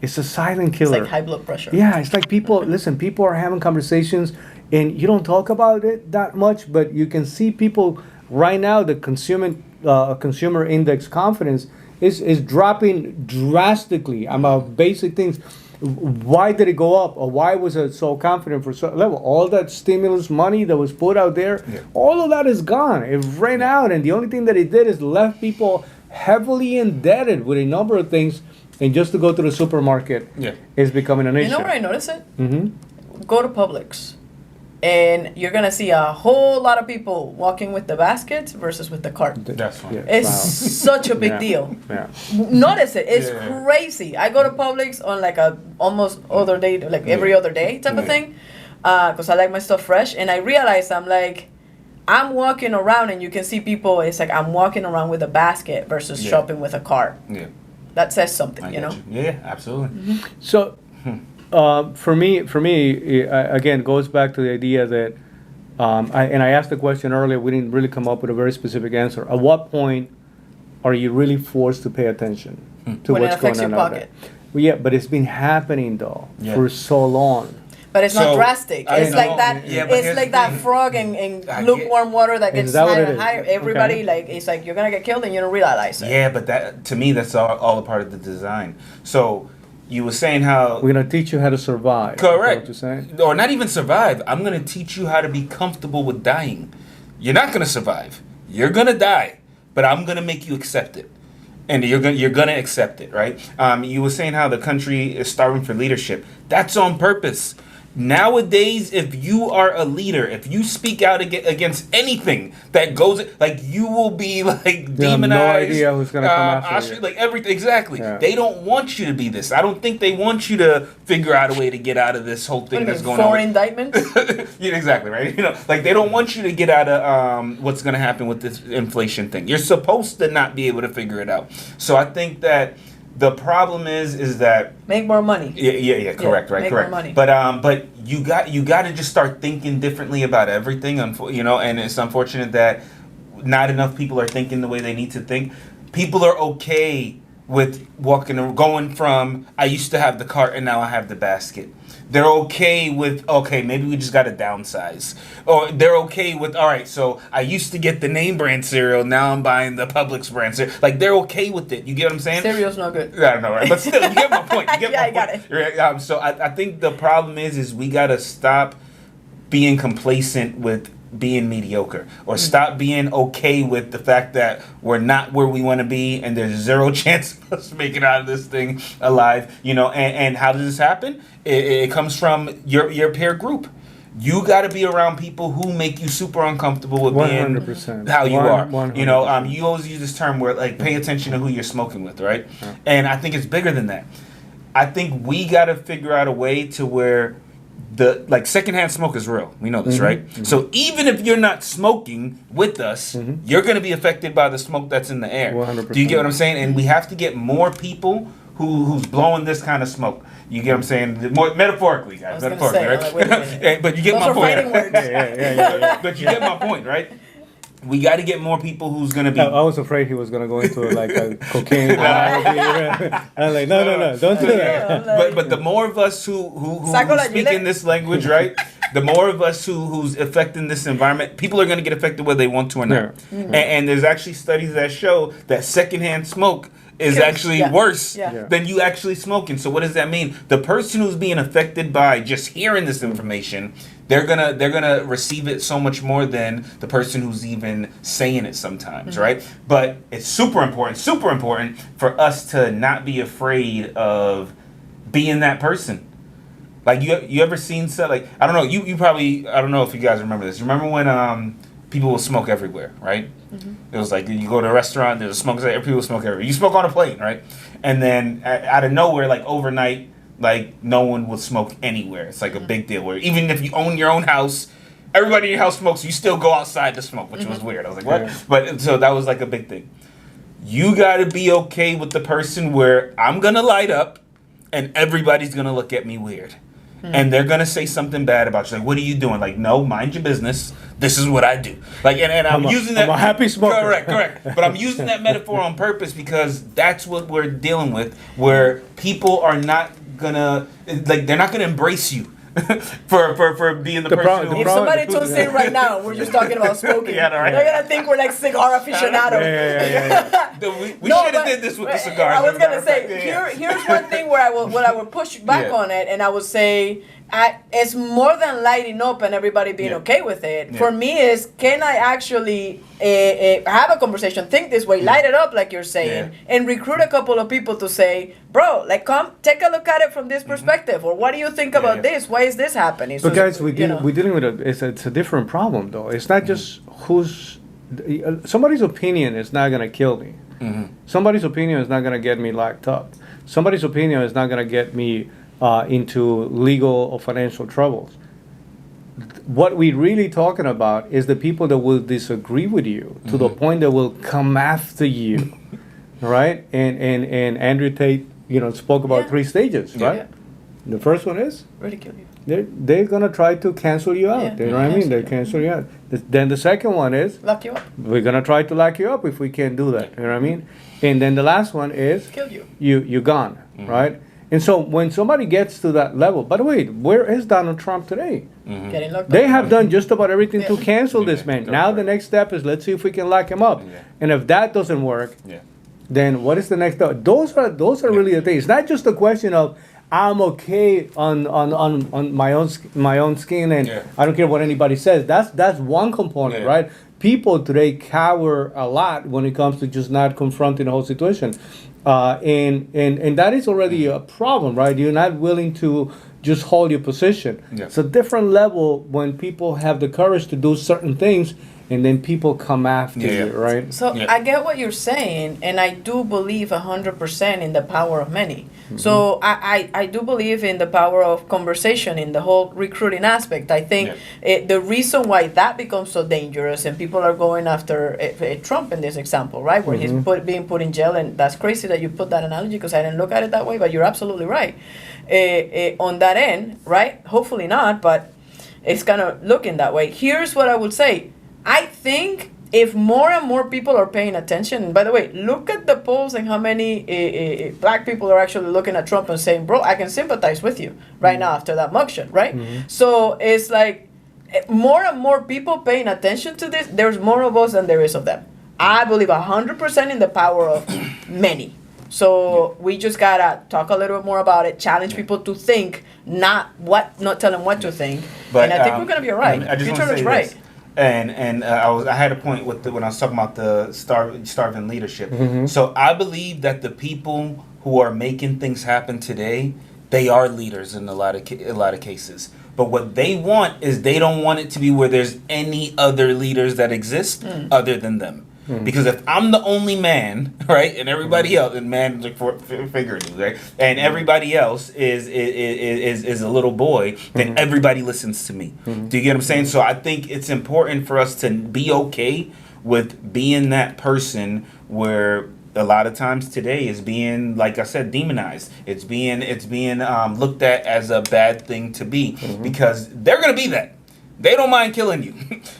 It's a silent killer. It's like high blood pressure. Yeah, it's like people, listen, people are having conversations and you don't talk about it that much, but you can see people right now, the consumer index confidence is dropping drastically about basic things. Why did it go up, or why was it so confident for so level? All that stimulus money that was put out there, all of that is gone. It ran out, and the only thing that it did is left people heavily indebted with a number of things, and just to go to the supermarket is becoming an issue. You know where I notice it? Mm-hmm. Go to Publix, and you're gonna see a whole lot of people walking with the baskets versus with the cart. That's fine. It's such a big deal. Yeah. Notice it. It's crazy. I go to Publix on like a almost other day, like every other day type of thing, because I like my stuff fresh. And I realize I'm walking around, and you can see people. It's like I'm walking around with a basket versus shopping with a cart. Yeah. That says something, you know. Yeah, absolutely. Mm-hmm. So, for me, again, goes back to the idea that, I asked the question earlier. We didn't really come up with a very specific answer. At what point are you really forced to pay attention to When it what's going affects on your out pocket. there? Well, yeah, but it's been happening though for so long. But it's not So, drastic. I It's know. like that. Yeah, but It's here's like the that thing. frog in I lukewarm water that Is gets that what higher it and is? higher. Everybody Okay. like it's like you're gonna get killed and you don't realize it. Yeah, but that to me that's all a part of the design. So you were saying how We're gonna teach you how to survive. Is that correct, what you're saying? or not even survive. I'm gonna teach you how to be comfortable with dying. You're not gonna survive. You're gonna die, but I'm gonna make you accept it, and you're gonna accept it, right? You were saying how the country is starving for leadership. That's on purpose. Nowadays, if you are a leader, if you speak out against anything that goes, like you will be like You have demonized. no idea who's gonna come after you. Like everything, exactly. Yeah. They don't want you to be this. I don't think they want you to figure out a way to get out of this whole thing What do you that's mean, going four on. indictments? Yeah, exactly, right? You know, like they don't want you to get out of what's going to happen with this inflation thing. You're supposed to not be able to figure it out. So I think that the problem is that Make more money. yeah, correct, right, make correct. more money. But you got to just start thinking differently about everything. You know, and it's unfortunate that not enough people are thinking the way they need to think. People are okay with going from I used to have the cart and now I have the basket. They're okay with maybe we just got to downsize, or they're okay with all right. So I used to get the name brand cereal, now I'm buying the Publix brand cereal. Like they're okay with it. You get what I'm saying? Cereal's no good. I don't know, right? But still, you get my point. You get Yeah, my I got point. it. Right? So I think the problem is we got to stop being complacent with being mediocre, or stop being okay with the fact that we're not where we want to be and there's zero chance of us making out of this thing alive. You know, and how does this happen? It comes from your peer group. You got to be around people who make you super uncomfortable with 100%. being how you are. 100%. You know, you always use this term where like pay attention to who you're smoking with, right? Yeah. And I think it's bigger than that. I think we got to figure out a way to where the like secondhand smoke is real. We know this, right? Mm-hmm. So even if you're not smoking with us, you're going to be affected by the smoke that's in the air. 100%. Do you get what I'm saying? And we have to get more people who's blowing this kind of smoke. You get what I'm saying? More metaphorically, guys. I was gonna say, Right? like, wait a minute. But you get Those my are point. fighting words. Yeah. But you get my point, right? We got to get more people who's going to be. I was afraid he was gonna go into like a cocaine. I'm like, no, don't do that. But the more of us who Saco la speak Gillette. in this language, right? The more of us who's affecting this environment, people are going to get affected whether they want to or not. Yeah. And there's actually studies that show that secondhand smoke is Kills- actually yeah. worse Yeah. than you actually smoking. So what does that mean? The person who's being affected by just hearing this information, they're gonna receive it so much more than the person who's even saying it sometimes, right? But it's super important for us to not be afraid of being that person. Like you ever seen stuff like I don't know, you probably I don't know if you guys remember this. Remember when people will smoke everywhere, right? It was like you go to a restaurant, there's a smoke, people smoke everywhere. You smoke on a plane, right? And then out of nowhere, like overnight, like no one would smoke anywhere. It's like a big deal where even if you own your own house, everybody in your house smokes, you still go outside to smoke, which was weird. I was like, what? Yeah. But so that was like a big thing. You gotta be okay with the person where I'm gonna light up and everybody's gonna look at me weird. And they're gonna say something bad about you. Like, what are you doing? Like, no, mind your business. This is what I do. Like, and I'm using that. I'm a happy smoker. Correct. But I'm using that metaphor on purpose because that's what we're dealing with. Where people are not gonna they're not gonna embrace you for being the person. If somebody tunes in right now, we're just talking about smoking. Yeah, right. They're gonna think we're like cigar aficionados. Yeah. We should have did this with the cigars. I was gonna say Yeah. here's one thing where I will push back Yeah. on it, and I would say it's more than lighting up and everybody being okay with it. For me, is can I actually have a conversation, think this way, light it up like you're saying, and recruit a couple of people to say, bro, like come take a look at it from this perspective, or what do you think about this? Why is this happening? But guys, we're dealing with it's a different problem though. It's not just somebody's opinion is not gonna kill me. Somebody's opinion is not gonna get me locked up. Somebody's opinion is not gonna get me into legal or financial troubles. What we're really talking about is the people that will disagree with you to the point that will come after you, right? And Andrew Tate, spoke about 3 stages, right? Yeah. The first one is ridicule you. They're gonna try to cancel you out. You know what I mean? They cancel you out. Then the second one is lock you up. We're gonna try to lock you up if we can't do that. You know what I mean? And then the last one is kill you. You're gone, right? And so when somebody gets to that level, by the way, where is Donald Trump today? Getting locked up. They have done just about everything to cancel this man. Now the next step is let's see if we can lock him up. And if that doesn't work, then what is the next step? Those are really the things. It's not just a question of I'm okay on my own skin and I don't care what anybody says. That's one component, right? People today cower a lot when it comes to just not confronting the whole situation. And that is already a problem, right? You're not willing to just hold your position. It's a different level when people have the courage to do certain things and then people come after you, right? So I get what you're saying, and I do believe 100% in the power of many. So I do believe in the power of conversation in the whole recruiting aspect. I think the reason why that becomes so dangerous and people are going after Trump in this example, right, where he's being put in jail, and that's crazy that you put that analogy because I didn't look at it that way, but you're absolutely right. On that end, right? Hopefully not, but it's kind of looking that way. Here's what I would say. I think if more and more people are paying attention, and by the way, look at the polls and how many black people are actually looking at Trump and saying, bro, I can sympathize with you right now after that mugshot, right? So it's like more and more people paying attention to this. There's more of us than there is of them. I believe 100% in the power of many. So we just gotta talk a little bit more about it, challenge people to think, not tell them what to think. But, and I think we're gonna be all right. I just Future want to say looks right. this. And I had a point with when I was talking about the starving leadership. So I believe that the people who are making things happen today, they are leaders in a lot of cases. But what they want is they don't want it to be where there's any other leaders that exist other than them. Because if I'm the only man, right, and everybody else, and man like figuratively, right, and everybody else is a little boy, then everybody listens to me. Do you get what I'm saying? So I think it's important for us to be okay with being that person where a lot of times today is being, like I said, demonized. It's being looked at as a bad thing to be because they're gonna be that. They don't mind killing you.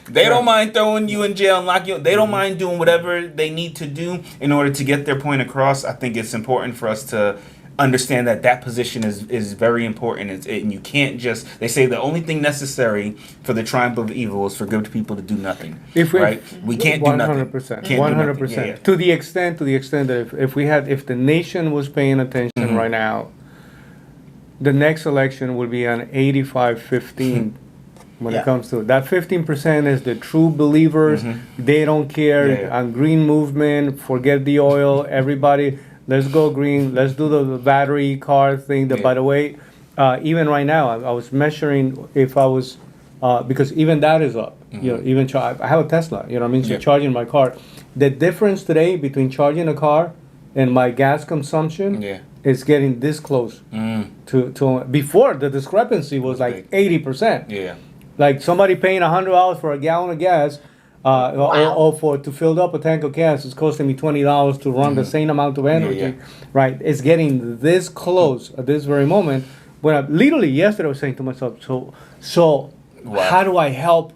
They don't mind throwing you in jail and locking you up. They don't mind doing whatever they need to do in order to get their point across. I think it's important for us to understand that position is very important. And you can't just... They say the only thing necessary for the triumph of evil is for good people to do nothing. Right? We can't do nothing. 100%. 100%. To the extent that if the nation was paying attention right now, the next election would be an 85-15 when it comes to that. 15% is the true believers. They don't care. On green movement, forget the oil. Everybody, let's go green. Let's do the battery car thing. By the way, even right now, I was measuring if I was because even that is up. Even I have a Tesla. You know what I mean? So charging my car. The difference today between charging a car and my gas consumption is getting this close to before. The discrepancy was like 80%. Like somebody paying $100 for a gallon of gas, or to fill up a tank of gas, it's costing me $20 to run the same amount of energy. Right? It's getting this close at this very moment. When I literally yesterday I was saying to myself, so how do I help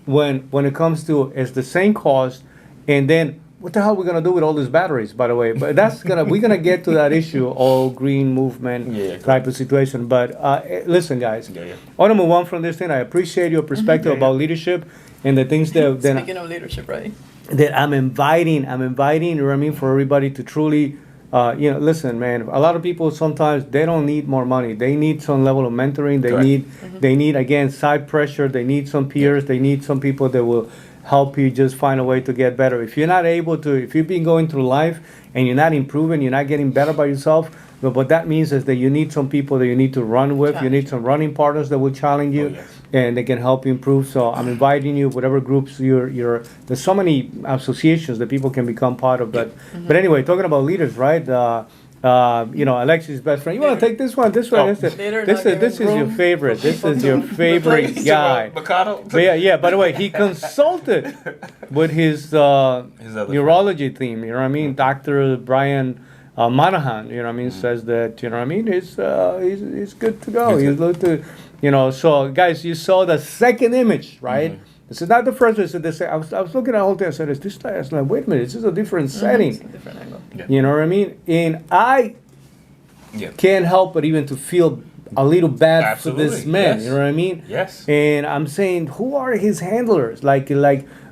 when it comes to it's the same cost, and then what the hell are we gonna do with all these batteries? By the way, but we're gonna get to that issue, all green movement type of situation. But listen, guys, I want to move on from this thing. I appreciate your perspective about leadership and the things that. Speaking of leadership, right? That I'm inviting. You know what I mean, for everybody to truly listen, man. A lot of people sometimes they don't need more money. They need some level of mentoring. They Correct. need again side pressure. They need some peers. They need some people that will help you just find a way to get better. If you're not able to, if you've been going through life and you're not improving, you're not getting better by yourself. But what that means is that you need some people that you need to run with. You need some running partners that will challenge you, and they can help you improve. So I'm inviting you, whatever groups you're. There's so many associations that people can become part of. But anyway, talking about leaders, right? Alexi's best friend. You want to take this one? This one. Oh. This is your favorite. This is your favorite guy. Mikado? But yeah. By the way, he consulted with his other neurology team. You know what I mean? Dr. Brian Monahan. You know what I mean? Says that. You know what I mean? He's good to go. He's good to. So guys, you saw the second image, right? This is not the first one. So I was looking at the whole thing. I said, "Is this?" I was like, "Wait a minute, this is a different setting." It's a different angle. Yeah. You know what I mean? And I can't help but even to feel a little bad for this Absolutely, man. yes. You know what I mean? Yes. And I'm saying, who are his handlers? Like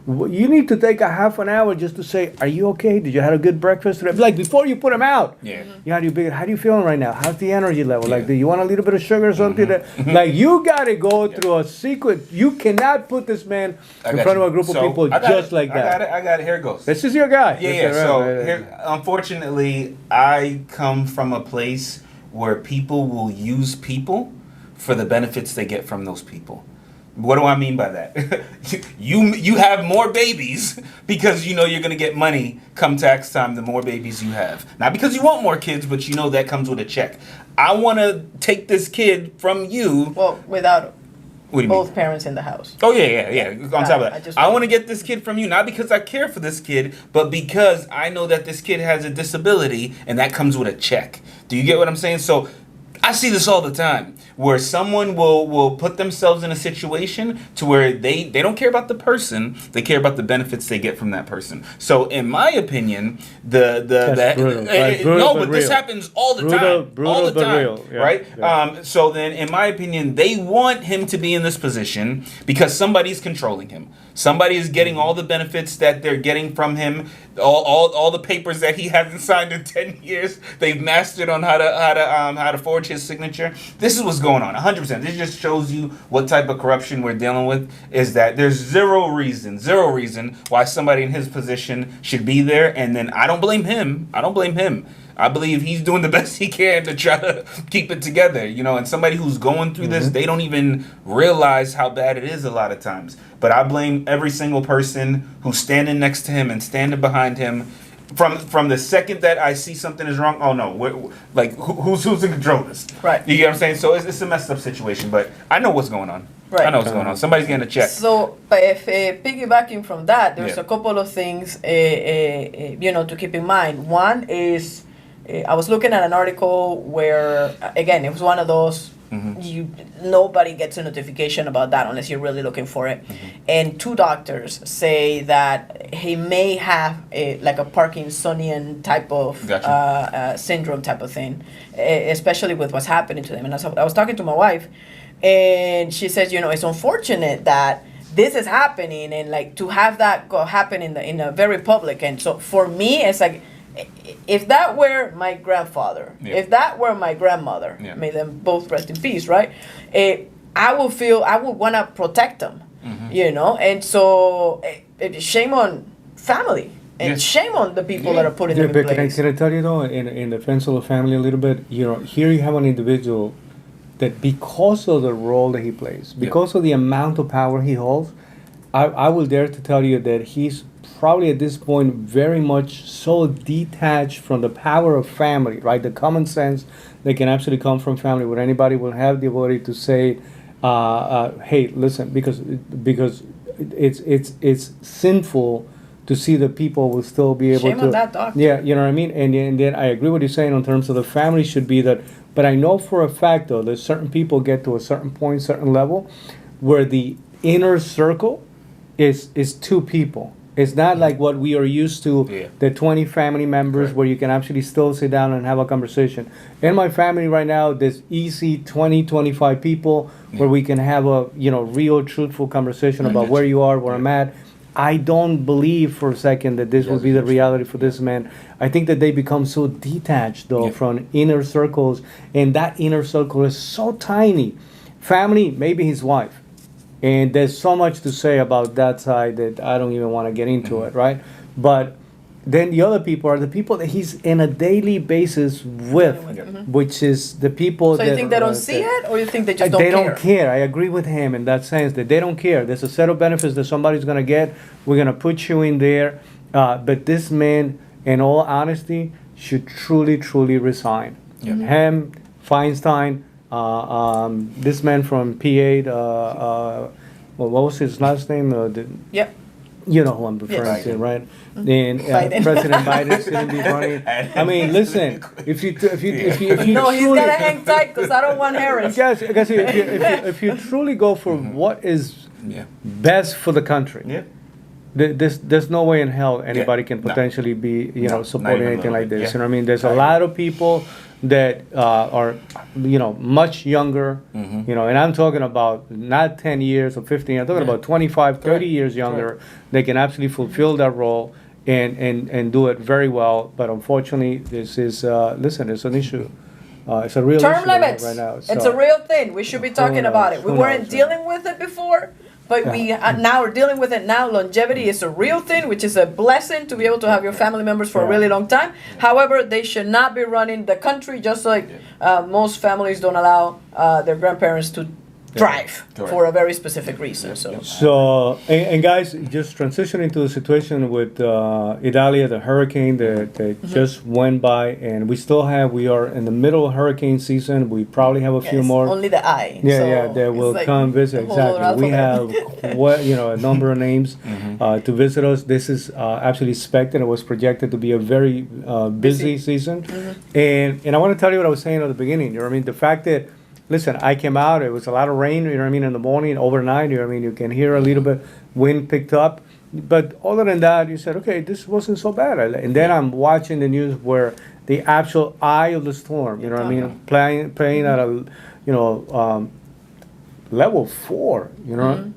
you need to take a half an hour just to say, "Are you okay? Did you have a good breakfast today?" Like before you put him out. Yeah. How do you feeling right now? How's the energy level? Like, do you want a little bit of sugar or something? Like, you gotta go through a secret. You cannot put this man in front of a group of people just like that. I got it. Here it goes. This is your guy. Yeah. This is So right. here, unfortunately, I come from a place where people will use people for the benefits they get from those people. What do I mean by that? you have more babies because you know you're going to get money come tax time the more babies you have. Not because you want more kids, but you know that comes with a check. I want to take this kid from you. Well, without What do you both mean? parents in the house. Oh, yeah. On top of that. I I want to get this kid from you, not because I care for this kid, but because I know that this kid has a disability and that comes with a check. Do you get what I'm saying? So I see this all the time, where someone will put themselves in a situation to where they don't care about the person, they care about the benefits they get from that person. So in my opinion, That's brutal. Like, brutal no, but but this real. happens all the Brutal time. All the but time, real. Yeah, right? yeah. So then, in my opinion, they want him to be in this position because somebody's controlling him. Somebody is getting all the benefits that they're getting from him. All the papers that he hasn't signed in 10 years, they've mastered on how to forge his signature. This is what's going on, 100%. This just shows you what type of corruption we're dealing with. Is that there's zero reason why somebody in his position should be there, and then I don't blame him. I believe he's doing the best he can to try to keep it together, and somebody who's going through this, they don't even realize how bad it is a lot of times. But I blame every single person who's standing next to him and standing behind him. From the second that I see something is wrong, oh no, who's in control of this? Right. You get what I'm saying? So it's a messed up situation, but I know what's going on. Right. I know what's going on. Somebody's getting a check. So, but if piggybacking from that, there's Yeah. a couple of things, to keep in mind. One is, I was looking at an article where, again, it was one of those, nobody gets a notification about that unless you're really looking for it. And two doctors say that he may have a Parkinsonian type of Gotcha. syndrome type of thing, especially with what's happening to them. And I was talking to my wife, and she says, it's unfortunate that this is happening, and to have that happen in a very public. And so for me, it's like, if that were my grandfather, if that were my grandmother, may them both rest in peace, right? I would want to protect them, and so shame on family, and shame on the people that are putting them in but place. can I tell you though, in defense of the family a little bit, here you have an individual that because of the role that he plays, because of the amount of power he holds, I will dare to tell you that he's probably at this point very much so detached from the power of family, right? The common sense that can absolutely come from family, where anybody will have the ability to say, "Hey, listen," because it's sinful to see that people will still be able Shame to. on that doctor. Yeah, you know what I mean. And then I agree with you saying in terms of the family should be that. But I know for a fact though that certain people get to a certain point, certain level, where the inner circle is two people. It's not like what we are used to, the 20 family members where you can actually still sit down and have a conversation. In my family right now, there's easy 20, 25 people where we can have a real truthful conversation about where you are, where I'm at. I don't believe for a second that this will be the reality for this man. I think that they become so detached, though, from inner circles, and that inner circle is so tiny. Family, maybe his wife. And there's so much to say about that side that I don't even want to get into it, right? But then the other people are the people that he's in a daily basis with, which is the people So that... you think they don't see it, or you think they just don't They care? don't care. I agree with him in that sense that they don't care. There's a set of benefits that somebody's going to get. We're going to put you in there. But this man, in all honesty, should truly, truly resign. Him, Feinstein, this man from PA, what was his last name? Yep. You know who I'm referring Yes. to, right? And Biden. President Biden shouldn't be running. I mean, listen, if you No, he's truly, gotta hang tight because I don't want Harris. guys, if you truly go for what is best for the country, there's no way in hell anybody can potentially be, supporting even a anything little like bit. this. Yeah. You know what I mean? There's a lot of people that are, much younger, and I'm talking about not 10 years or 15, I'm talking about 25, 30 years younger. They can absolutely fulfill that role and do it very well. But unfortunately, this is, listen, it's an issue. It's a real Term issue limits. right now. It's a real thing. We should be talking about it. We Who weren't knows, dealing with it before, but we now are dealing with it now. Longevity is a real thing, which is a blessing to be able to have your family members for a really long time. However, they should not be running the country, just like most families don't allow their grandparents to drive for a very specific reason. So, and guys, just transitioning to the situation with Idalia, the hurricane that just went by, and we are in the middle of hurricane season. We probably have a few more. Only the eye. That will like come visit. a whole other Exactly. We alphabet. have a number of names to visit us. This is actually expected. It was projected to be a very busy season. And I want to tell you what I was saying at the beginning. You know what I mean? The fact that, listen, I came out, it was a lot of rain, you know what I mean, in the morning, overnight, you know what I mean, you can hear a little bit, wind picked up. But other than that, you said, okay, this wasn't so bad. And then I'm watching the news where the actual eye of the storm, you know what I mean, playing at a, level 4, you know,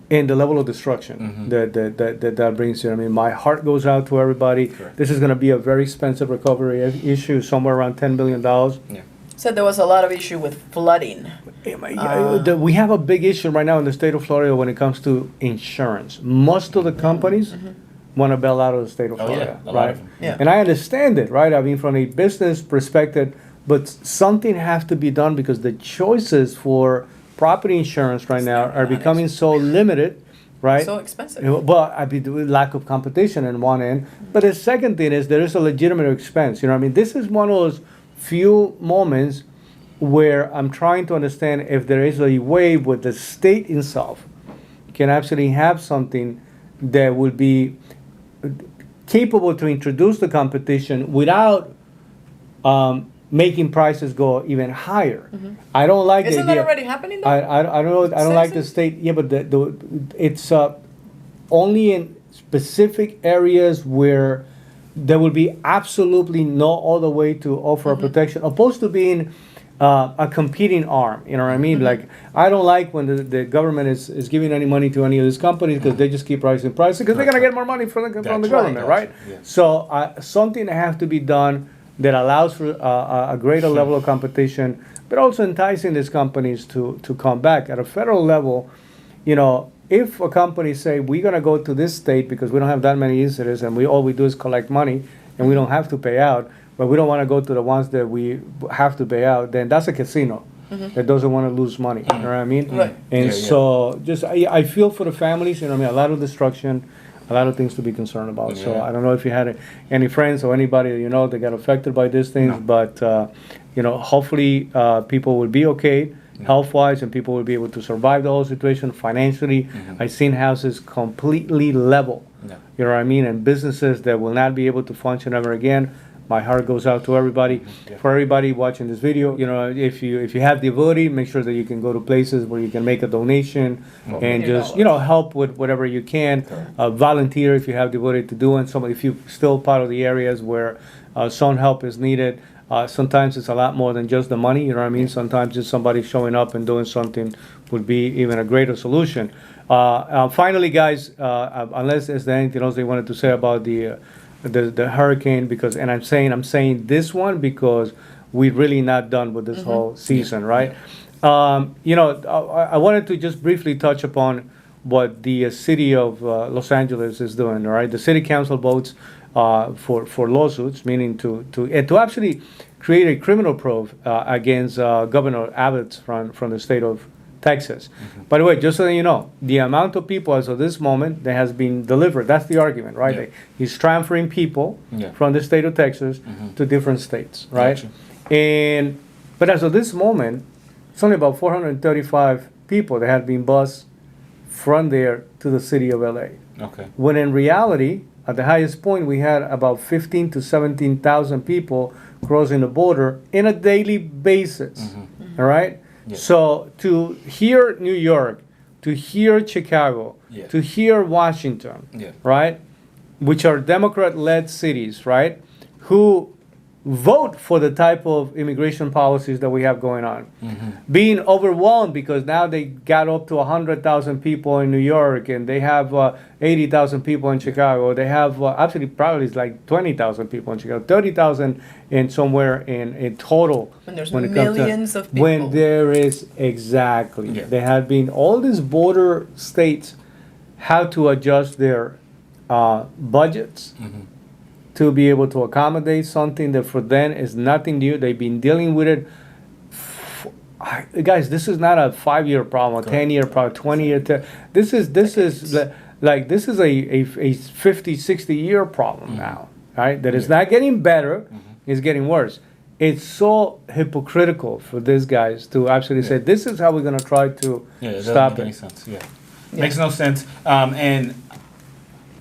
and the level of destruction that brings you. I mean, my heart goes out to everybody. Correct. This is going to be a very expensive recovery issue, somewhere around $10 billion. Said there was a lot of issue with flooding. We have a big issue right now in the state of Florida when it comes to insurance. Most of the companies want to bail out of the state of Florida, a lot right? of them. Yeah. And I understand it, right? I mean, from a business perspective, but something has to be done because the choices for property insurance right now are becoming so limited, right? So expensive. Well, I mean, lack of competition in one end. But the second thing is there is a legitimate expense. You know what I mean? This is one of those few moments where I'm trying to understand if there is a way where the state itself can actually have something that would be capable to introduce the competition without making prices go even higher. I don't like Isn't the that idea. already happening though? I don't know. I don't like the state. Yeah, but it's only in specific areas where there will be absolutely no other way to offer a protection, opposed to being a competing arm. You know what I mean? Like, I don't like when the government is giving any money to any of these companies because they just keep raising prices because they're gonna get more money from the government, right? Yeah. So something has to be done that allows for a greater level of competition, but also enticing these companies to come back at a federal level. If a company say we're going to go to this state because we don't have that many incidents and all we do is collect money and we don't have to pay out, but we don't want to go to the ones that we have to pay out, then that's a casino that doesn't want to lose money. You know what I mean? Right. And so just I feel for the families. You know what I mean? A lot of destruction, a lot of things to be concerned about. So Yeah. I don't know if you had any friends or anybody that got affected by these things, but hopefully people will be okay health-wise, and people will be able to survive the whole situation financially. I've seen houses completely level, you know what I mean, and businesses that will not be able to function ever again. My heart goes out to everybody. For everybody watching this video, if you have the ability, make sure that you can go to places where you can make a donation and just help with whatever you can. Volunteer if you have the ability to do it. If you're still part of the areas where some help is needed. Sometimes it's a lot more than just the money, you know what I mean? Sometimes just somebody showing up and doing something would be even a greater solution. Finally, guys, unless there's anything else they wanted to say about the hurricane, because, and I'm saying this one because we're really not done with this whole season, right? I wanted to just briefly touch upon what the city of Los Angeles is doing, all right? The city council votes for lawsuits, meaning to actually create a criminal probe against Governor Abbott from the state of Texas. By the way, just so you know, the amount of people as of this moment that has been delivered, that's the argument, right? Yeah. He's transferring people from the state of Texas to different states, right? Gotcha. But as of this moment, it's only about 435 people that have been bused from there to the city of LA. Okay. When in reality, at the highest point, we had about 15 to 17,000 people crossing the border in a daily basis. All right? Yeah. So to hear New York, to hear Chicago, Yeah. to hear Washington, Yeah. right, which are Democrat-led cities, right, who vote for the type of immigration policies that we have going on, being overwhelmed because now they got up to 100,000 people in New York, and they have 80,000 people in Chicago. They have actually probably it's like 20,000 people in Chicago, 30,000 in somewhere in total. When there's when it comes to- millions of people. When there is exactly, Yeah. there have been all these border states how to adjust their budgets to be able to accommodate something that for them is nothing new. They've been dealing with it. Guys, this is not a 5-year problem, a 10-year problem, 20-year. This is a 50, 60-year problem now, right? That is not getting better, it's getting worse. It's so hypocritical for these guys to actually say, this is how we're going to try to It stop doesn't make any it. sense. Makes no sense. And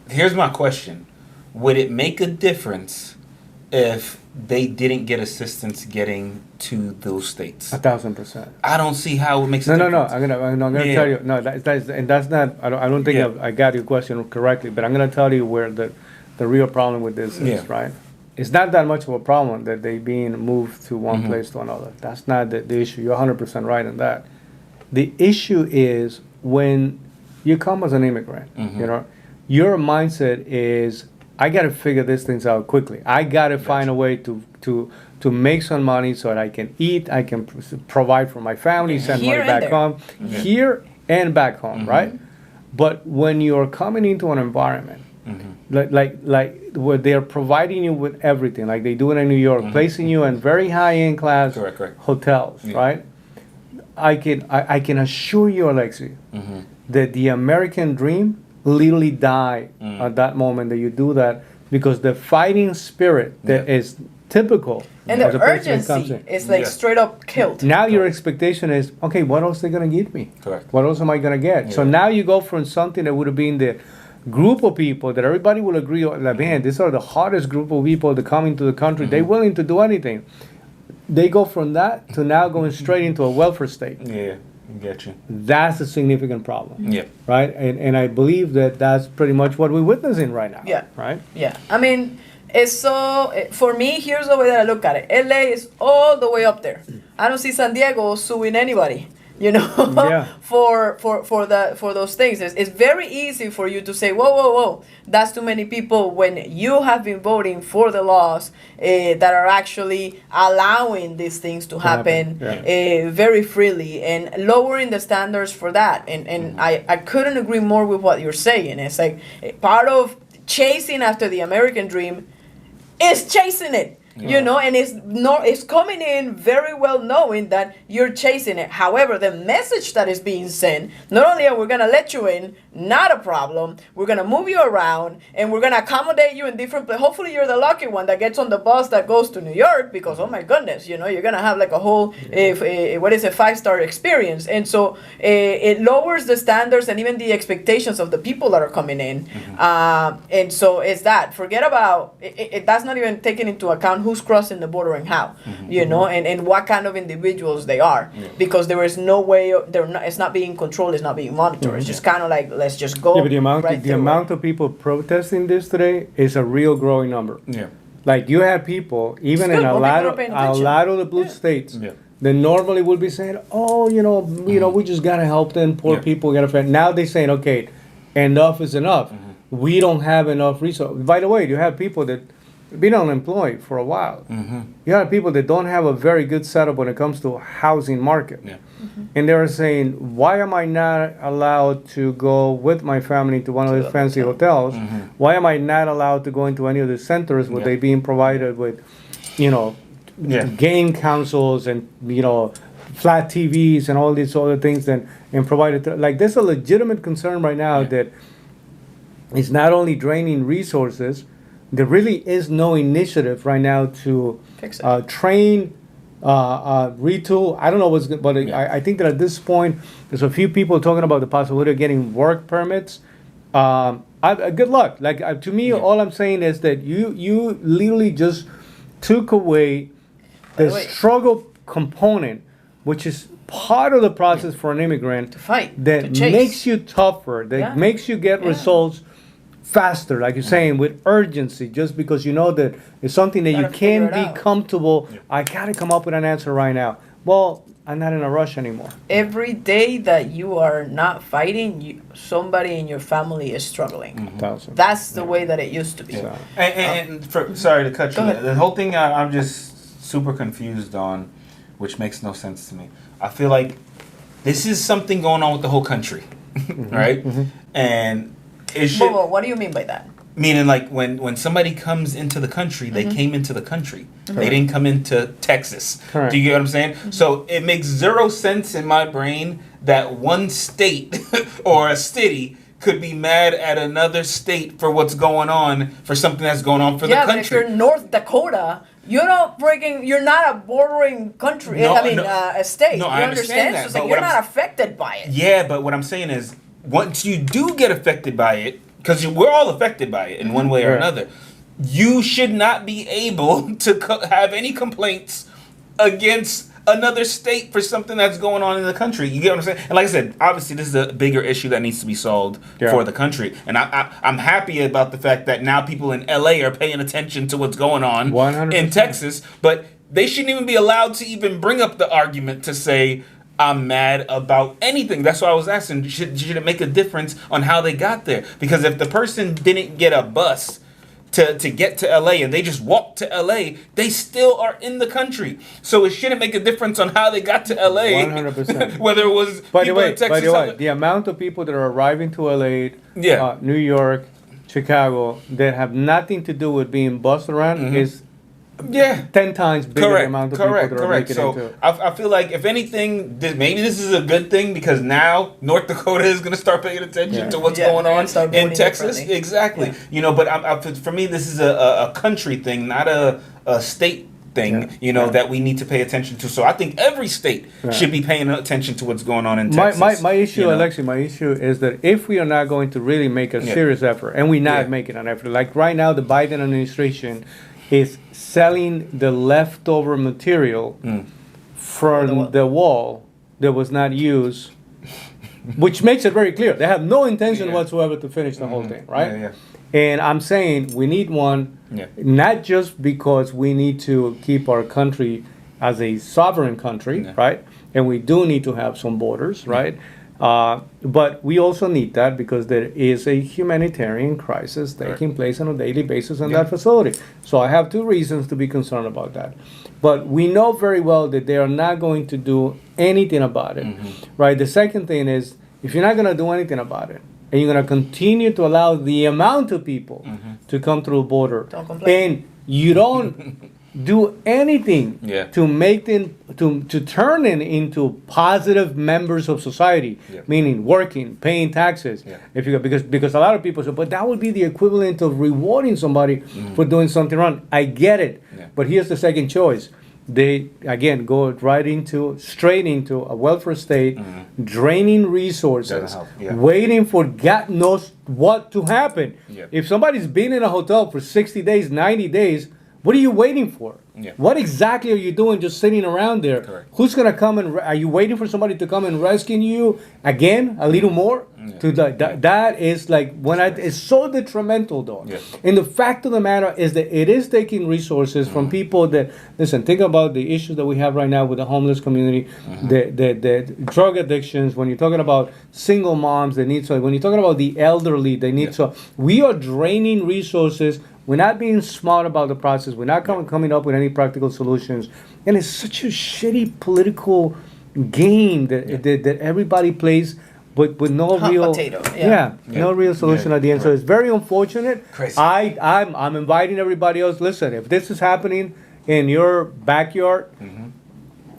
here's my question. Would it make a difference if they didn't get assistance getting to those states? 1,000%. I don't see how it makes a No. difference. I'm gonna Yeah. tell you. No, that's not. I don't think Yeah. I got your question correctly. But I'm gonna tell you where the real problem with this is. Yeah. Right. It's not that much of a problem that they being moved to one Mm-hmm. place to another. That's not the issue. You're 100% right in that. The issue is when you come as an immigrant. Mm-hmm. You know, your mindset is, I got to figure these things out quickly. I got to find a way to make some money so that I can eat, I can provide for my family, send Here money and back there. home, here and back home, right? But when you're coming into an environment, like where they're providing you with everything, like they do it in New York, placing you in very high-end class Correct. hotels, Yeah. right? I can assure you, Alexi, that the American dream literally die at that moment that you do that, because the fighting spirit that is typical And of the person that comes urgency in. is like Yeah. straight up killed. Now your expectation is, okay, what else are they gonna give me? Correct. What else am I gonna get? So Yeah. now you go from something that would have been the group of people that everybody will agree on, like, man, these are the hardest group of people that come into the country. They're willing to do anything. They go from that to now going straight into a welfare state. Yeah, I get you. That's a significant problem. Yeah. Right? And I believe that that's pretty much what we're witnessing right now. Yeah. Right? Yeah, I mean, it's so, for me, here's the way that I look at it. LA is all the way up there. I don't see San Diego suing anybody, you know, Yeah. for those things. It's very easy for you to say, whoa, that's too many people, when you have been voting for the laws that are actually allowing these things to happen very freely and lowering the standards for that. And I couldn't agree more with what you're saying. It's like part of chasing after the American dream is chasing it. You know, and it's coming in very well knowing that you're chasing it. However, the message that is being sent, not only are we going to let you in, not a problem, we're going to move you around and we're going to accommodate you in different places. Hopefully you're the lucky one that gets on the bus that goes to New York, because, oh my goodness, you know, you're going to have like a whole, 5-star experience. And so it lowers the standards and even the expectations of the people that are coming in. And so it's that. Forget about, that's not even taking into account who's crossing the border and how, you know, and what kind of individuals they are, because there is no way it's not being controlled, it's not being monitored. It's just kind of like, let's just go. Yeah, but the amount right the through amount it. of people protesting this today is a real growing number. Yeah. Like you have people, even It's in good, a more lot people of are paying attention. the blue states, Yeah. that normally would be saying, oh, we just gotta help them poor people. Now they're saying, okay, enough is enough. We don't have enough resources. By the way, you have people that been unemployed for a while. You have people that don't have a very good setup when it comes to housing market. And they're saying, why am I not allowed to go with my family to one of these fancy hotels? Why am I not allowed to go into any of the centers where they being provided with, game consoles and, flat TVs and all these other things and provided, like there's a legitimate concern right now that it's not only draining resources, there really is no initiative right now to train, retool. I don't know what's good, but I think that at this point, there's a few people talking about the possibility of getting work permits. Good luck. Like to me, all I'm saying is that you literally just took away the struggle component, which is part of the process for an immigrant to fight, that makes you tougher, that makes you get results faster, like you're saying, with urgency, just because you know that it's something that you can't be comfortable. I gotta come up with an answer right now. Well, I'm not in a rush anymore. Every day that you are not fighting, somebody in your family is struggling. That's the way that it used to be. Sorry to cut you. The whole thing I'm just super confused on, which makes no sense to me. I feel like this is something going on with the whole country, right? And it should. Well, what do you mean by that? Meaning, like when somebody comes into the country, they came into the country. They didn't come into Texas. Correct. Do you get what I'm saying? So it makes zero sense in my brain that one state or a city could be mad at another state for what's going on, for something that's going on for the country. Yeah, if you're North Dakota, you're not a bordering country. A state. No, you I understand that. So you're not affected by it. Yeah, but what I'm saying is, once you do get affected by it, because we're all affected by it in one way or another, you should not be able to have any complaints against another state for something that's going on in the country. You get what I'm saying? And like I said, obviously this is a bigger issue that needs to be solved for the country. And I'm happy about the fact that now people in LA are paying attention to what's going on 100%. In Texas, but they shouldn't even be allowed to even bring up the argument to say, I'm mad about anything. That's why I was asking, should it make a difference on how they got there? Because if the person didn't get a bus to get to LA and they just walked to LA, they still are in the country. So it shouldn't make a difference on how they got to LA. 100%. Whether it was by the way, in Texas. the amount of people that are arriving to LA, New York, Chicago, that have nothing to do with being bussed around is 10 times bigger the amount of people that are making it into it. I feel like, if anything, maybe this is a good thing, because now North Dakota is going to start paying attention to what's going on in Texas. Exactly. But for me, this is a country thing, not a state thing, that we need to pay attention to. So I think every state should be paying attention to what's going on in Texas. My issue, Alexi, my issue is that if we are not going to really make a serious effort, and we're not making an effort, like right now the Biden administration is selling the leftover material from the wall that was not used, which makes it very clear. They have no intention whatsoever to finish the whole thing, right? And I'm saying we need one, not just because we need to keep our country as a sovereign country, right? And we do need to have some borders, right? But we also need that because there is a humanitarian crisis taking place on a daily basis in that facility. So I have two reasons to be concerned about that. But we know very well that they are not going to do anything about it, right? The second thing is, if you're not going to do anything about it, and you're going to continue to allow the amount of people to come through the border, and you don't do anything to make them to turn them into positive members of society, meaning working, paying taxes. If you because a lot of people say, but that would be the equivalent of rewarding somebody for doing something wrong. I get it, but here's the second choice. They again go straight into a welfare state, draining resources, waiting for God knows what to happen. If somebody's been in a hotel for 60 days, 90 days, What are you waiting for? Yeah. What exactly are you doing just sitting around there? Correct. Who's going to come and, are you waiting for somebody to come and rescue you again, a little more? Yeah. That is like, it's so detrimental though. Yeah. And the fact of the matter is that it is taking resources from people that, listen, think about the issues that we have right now with the homeless community, the drug addictions, when you're talking about single moms that need so, when you're talking about the elderly, they need so, we are draining resources. We're not being smart about the process. We're not coming up with any practical solutions. And it's such a shitty political game that everybody plays, but with no Hot real potato, no real solution at the end. So it's very unfortunate. Crazy. I'm inviting everybody else. Listen, if this is happening in your backyard,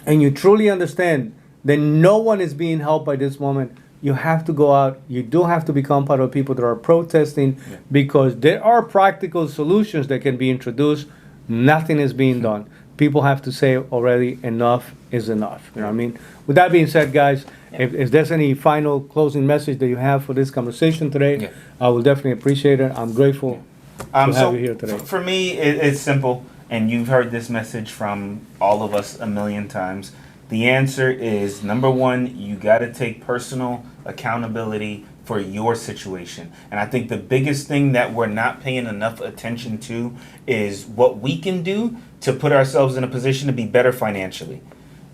and you truly understand that no one is being helped by this moment, you have to go out. You do have to become part of people that are protesting, because there are practical solutions that can be introduced. Nothing is being done. People have to say already, enough is enough. You know what I mean? With that being said, guys, if there's any final closing message that you have for this conversation today, I will definitely appreciate it. I'm grateful to have you here today. For me, it's simple, and you've heard this message from all of us a million times. The answer is, number one, you got to take personal accountability for your situation. And I think the biggest thing that we're not paying enough attention to is what we can do to put ourselves in a position to be better financially.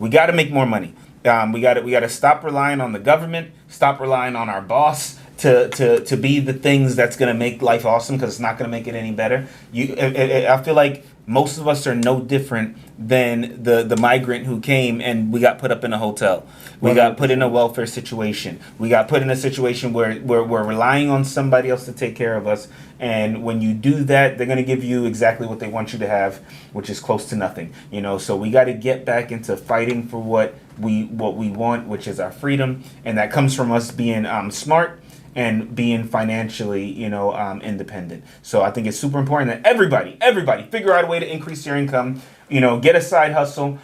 We got to make more money. We got to stop relying on the government, stop relying on our boss to be the things that's going to make life awesome, because it's not going to make it any better. I feel like most of us are no different than the migrant who came and we got put up in a hotel. We got put in a welfare situation. We got put in a situation where we're relying on somebody else to take care of us. And when you do that, they're going to give you exactly what they want you to have, which is close to nothing. You know, so we got to get back into fighting for what we want, which is our freedom. And that comes from us being smart and being financially, independent. So I think it's super important that everybody figure out a way to increase your income, get a side hustle,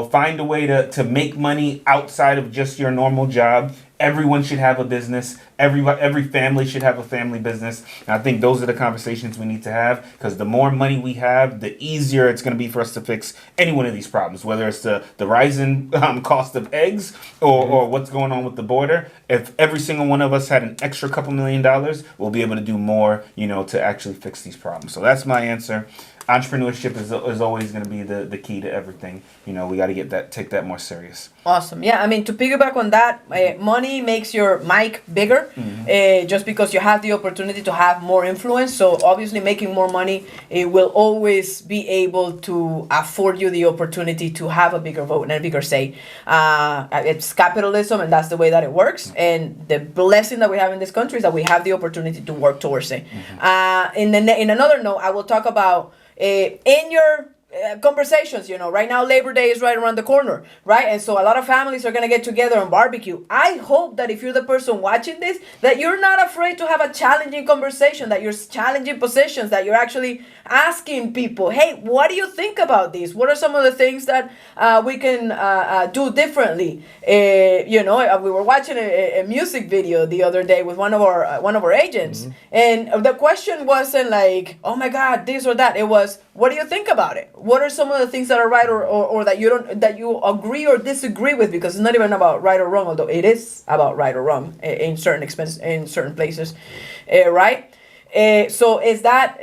find a way to make money outside of just your normal job. Everyone should have a business. Every family should have a family business. And I think those are the conversations we need to have, because the more money we have, the easier it's going to be for us to fix any one of these problems, whether it's the rising cost of eggs or what's going on with the border. If every single one of us had an extra couple $1 million, we'll be able to do more, to actually fix these problems. So that's my answer. Entrepreneurship is always going to be the key to everything. We got to take that more serious. Awesome. Yeah, I mean, to piggyback on that, money makes your mic bigger, just because you have the opportunity to have more influence. So obviously making more money, it will always be able to afford you the opportunity to have a bigger vote and a bigger say. It's capitalism, and that's the way that it works. And the blessing that we have in this country is that we have the opportunity to work towards it. In another note, I will talk about in your conversations, right now Labor Day is right around the corner, right? And so a lot of families are going to get together and barbecue. I hope that if you're the person watching this, that you're not afraid to have a challenging conversation, that you're challenging positions, that you're actually asking people, hey, what do you think about this? What are some of the things that we can do differently? We were watching a music video the other day with one of our agents, and the question wasn't like, oh my God, this or that. It was, what do you think about it? What are some of the things that are right or that you agree or disagree with? Because it's not even about right or wrong, although it is about right or wrong in certain places, right? So is that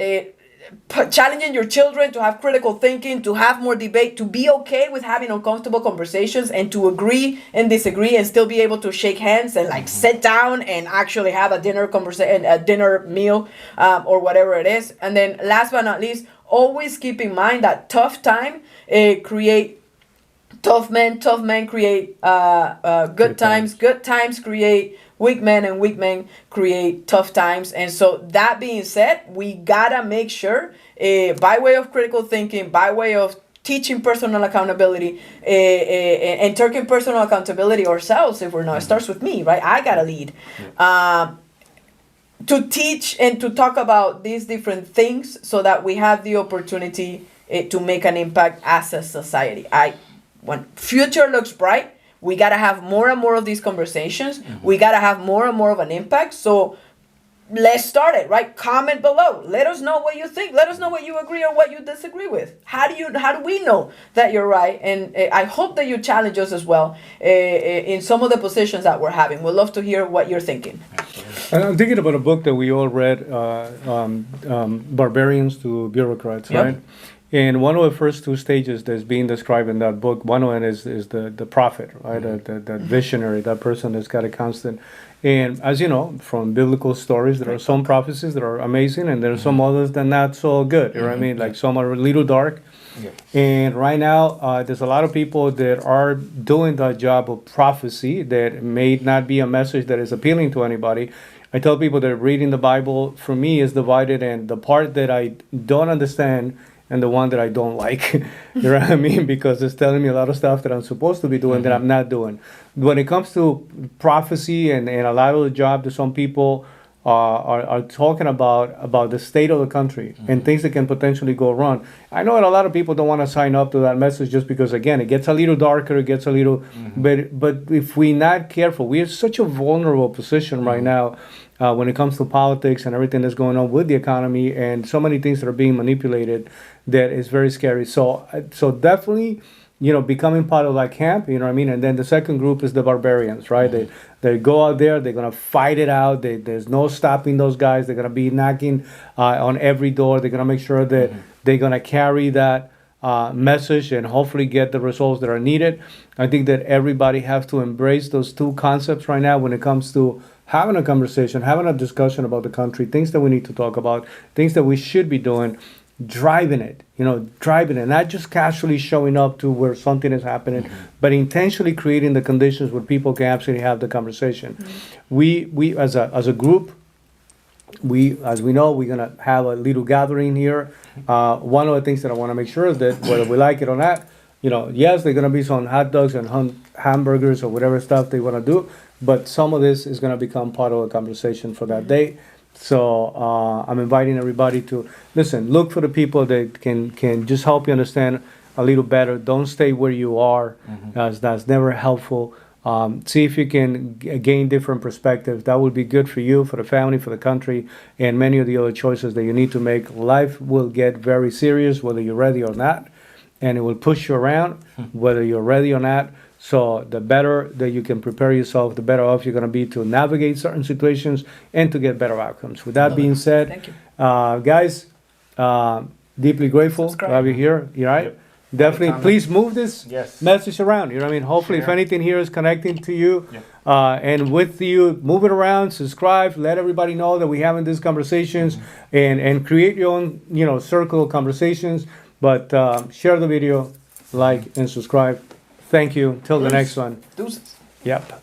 challenging your children to have critical thinking, to have more debate, to be okay with having uncomfortable conversations, and to agree and disagree and still be able to shake hands and sit down and actually have a dinner meal, or whatever it is. And then last but not least, always keep in mind that tough time create tough men create good times. Good times create weak men, and weak men create tough times. And so that being said, we gotta make sure, by way of critical thinking, by way of teaching personal accountability, and taking personal accountability ourselves. If we're not, it starts with me, right? I gotta lead. To teach and to talk about these different things so that we have the opportunity to make an impact as a society. When future looks bright, we got to have more and more of these conversations. We got to have more and more of an impact. So let's start it, right? Comment below. Let us know what you think. Let us know what you agree or what you disagree with. How do we know that you're right? And I hope that you challenge us as well in some of the positions that we're having. We'd love to hear what you're thinking. And I'm thinking about a book that we all read, Barbarians to Bureaucrats, Yep. right? And one of the first two stages that's being described in that book, one of it is the prophet, right? That visionary, that person that's got a constant. And as you know, from biblical stories, there are some prophecies that are amazing, and there are some others that are not so good. You know what I mean? Like some are a little dark. Yeah. And right now, there's a lot of people that are doing the job of prophecy that may not be a message that is appealing to anybody. I tell people that reading the Bible, for me, is divided in the part that I don't understand and the one that I don't like. You know what I mean? Because it's telling me a lot of stuff that I'm supposed to be doing that I'm not doing. When it comes to prophecy and a lot of the job that some people are talking about the state of the country and things that can potentially go wrong. I know that a lot of people don't want to sign up to that message just because, again, it gets a little darker, it gets a little, but if we're not careful, we're in such a vulnerable position right now when it comes to politics and everything that's going on with the economy and so many things that are being manipulated that is very scary. So definitely, becoming part of that camp, you know what I mean? And then the second group is the barbarians, right? They go out there, they're going to fight it out. There's no stopping those guys. They're going to be knocking on every door. They're going to make sure that they're going to carry that message and hopefully get the results that are needed. I think that everybody has to embrace those two concepts right now when it comes to having a conversation, having a discussion about the country, things that we need to talk about, things that we should be doing, driving it, not just casually showing up to where something is happening, but intentionally creating the conditions where people can actually have the conversation. We as a group, as we know, we're gonna have a little gathering here. One of the things that I want to make sure is that whether we like it or not, yes, there's gonna be some hot dogs and hamburgers or whatever stuff they want to do, but some of this is gonna become part of the conversation for that day. So I'm inviting everybody to listen. Look for the people that can just help you understand a little better. Don't stay where you are, as that's never helpful. See if you can gain different perspectives. That will be good for you, for the family, for the country, and many of the other choices that you need to make. Life will get very serious, whether you're ready or not, and it will push you around, whether you're ready or not. So the better that you can prepare yourself, the better off you're going to be to navigate certain situations and to get better outcomes. With that being said, Thank you. Guys, deeply grateful Subscribe. to have you here. You all right? Yep. Definitely, Anytime. please move this Yes. message around. You know what I mean? Hopefully, if Share. anything here is connecting to you Yep. and with you, move it around, subscribe, let everybody know that we're having these conversations and create your own, circle of conversations. But share the video, like, and subscribe. Thank you. Till the next one. Deuces. Yep.